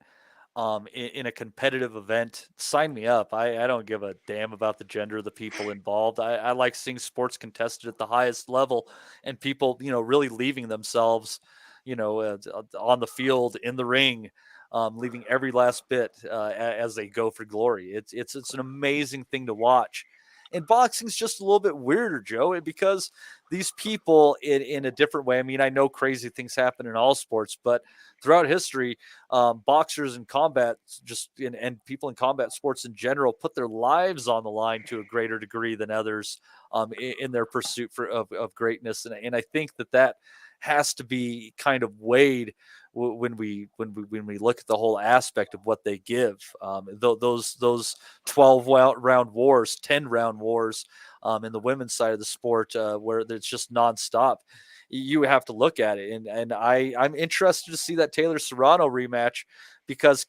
in a competitive event. Sign me up. I don't give a damn about the gender of the people involved. I like seeing sports contested at the highest level, and people, really leaving themselves, on the field, in the ring, leaving every last bit as they go for glory. It's an amazing thing to watch. And boxing's just a little bit weirder, Joe, because these people in a different way. I mean, I know crazy things happen in all sports, but throughout history, boxers in combat, and people in combat sports in general, put their lives on the line to a greater degree than others in their pursuit of greatness. And I think that has to be kind of weighed when we look at the whole aspect of what they give. Those 12 round wars, 10 round wars in the women's side of the sport, where it's just nonstop. You have to look at it, and I'm interested to see that Taylor Serrano rematch, because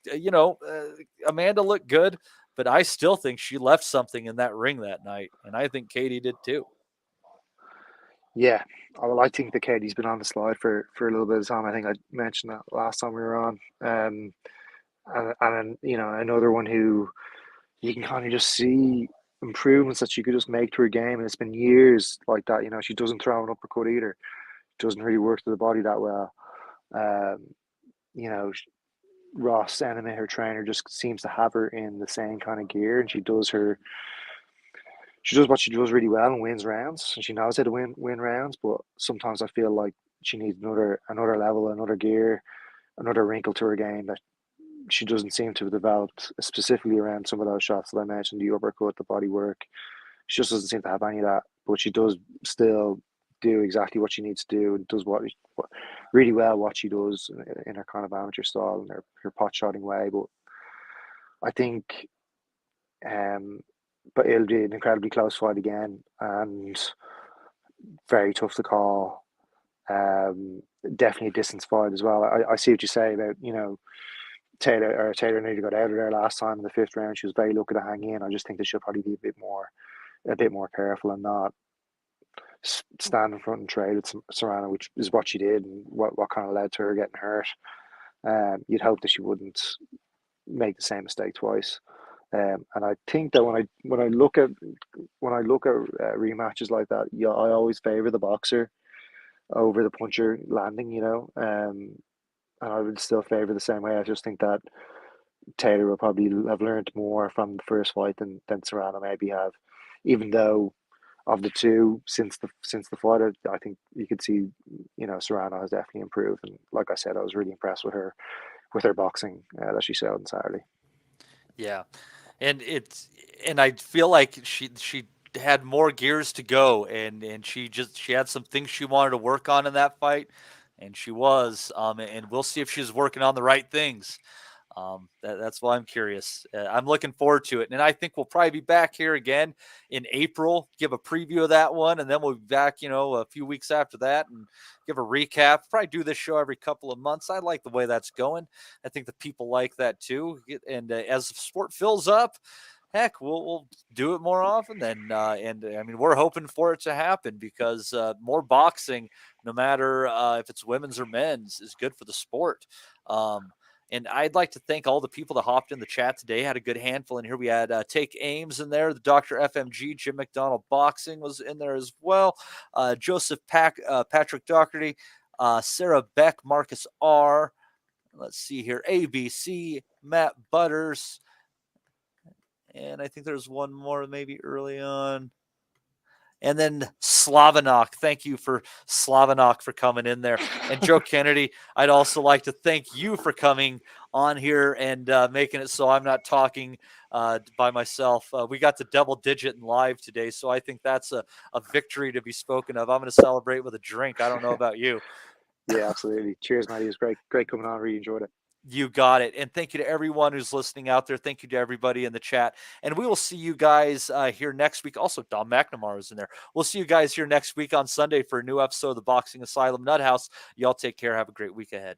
Amanda looked good, but I still think she left something in that ring that night, and I think Katie did too. Yeah, well, I think that Katie's been on the slide for a little bit of time. I think I mentioned that last time we were on. And another one who you can kind of just see improvements that she could just make to her game, and it's been years like that. She doesn't throw an uppercut either. Doesn't really work to the body that well. Um, you know, Ross Enema, her trainer, just seems to have her in the same kind of gear, and she does what she does really well and wins rounds. And she knows how to win rounds, but sometimes I feel like she needs another level, another gear, another wrinkle to her game that she doesn't seem to have developed, specifically around some of those shots that I mentioned, the uppercut, the body work. She just doesn't seem to have any of that, but she does still do exactly what she needs to do, and does really well what she does in her kind of amateur style and her pot shotting way. But I think um, but it'll be an incredibly close fight again, and very tough to call. Definitely a distance fight as well. I see what you say about, Taylor nearly got out of there last time in the fifth round. She was very lucky to hang in. I just think they should probably be a bit more careful and not stand in front and trade with Serrano, which is what she did and what kind of led to her getting hurt. You'd hope that she wouldn't make the same mistake twice. And I think that when I look at rematches like that, yeah, I always favor the boxer over the puncher landing. And I would still favor the same way. I just think that Taylor will probably have learned more from the first fight than Serrano maybe have, even though of the two since the fight, I think you could see, Serrano has definitely improved. And like I said, I was really impressed with her boxing that she showed on Saturday. Yeah, and I feel like she had more gears to go, and she had some things she wanted to work on in that fight, and she was, and we'll see if she's working on the right things. That's why I'm curious. I'm looking forward to it, and I think we'll probably be back here again in April, give a preview of that one, and then we'll be back, a few weeks after that, and give a recap. Probably do this show every couple of months. I like the way that's going. I think the people like that too. And as the sport fills up, heck, we'll do it more often. And I mean, we're hoping for it to happen because more boxing, no matter if it's women's or men's, is good for the sport. Um, and I'd like to thank all the people that hopped in the chat today. Had a good handful in here. We had Take Ames in there, the Dr. FMG, Jim McDonald Boxing was in there as well. Joseph Patrick Doherty, Sarah Beck, Marcus R. Let's see here. ABC, Matt Butters. And I think there's one more maybe early on. And then Slavanok. Thank you for Slavanok for coming in there. And Joe Kennedy, I'd also like to thank you for coming on here and making it so I'm not talking by myself. We got to double digit in live today, so I think that's a victory to be spoken of. I'm going to celebrate with a drink. I don't know about you. Yeah, absolutely. Cheers, Matty. It was great coming on. Really enjoyed it. You got it. And thank you to everyone who's listening out there. Thank you to everybody in the chat. And we will see you guys here next week. Also, Don McNamara is in there. We'll see you guys here next week on Sunday for a new episode of the Boxing Asylum Nut House. Y'all take care. Have a great week ahead.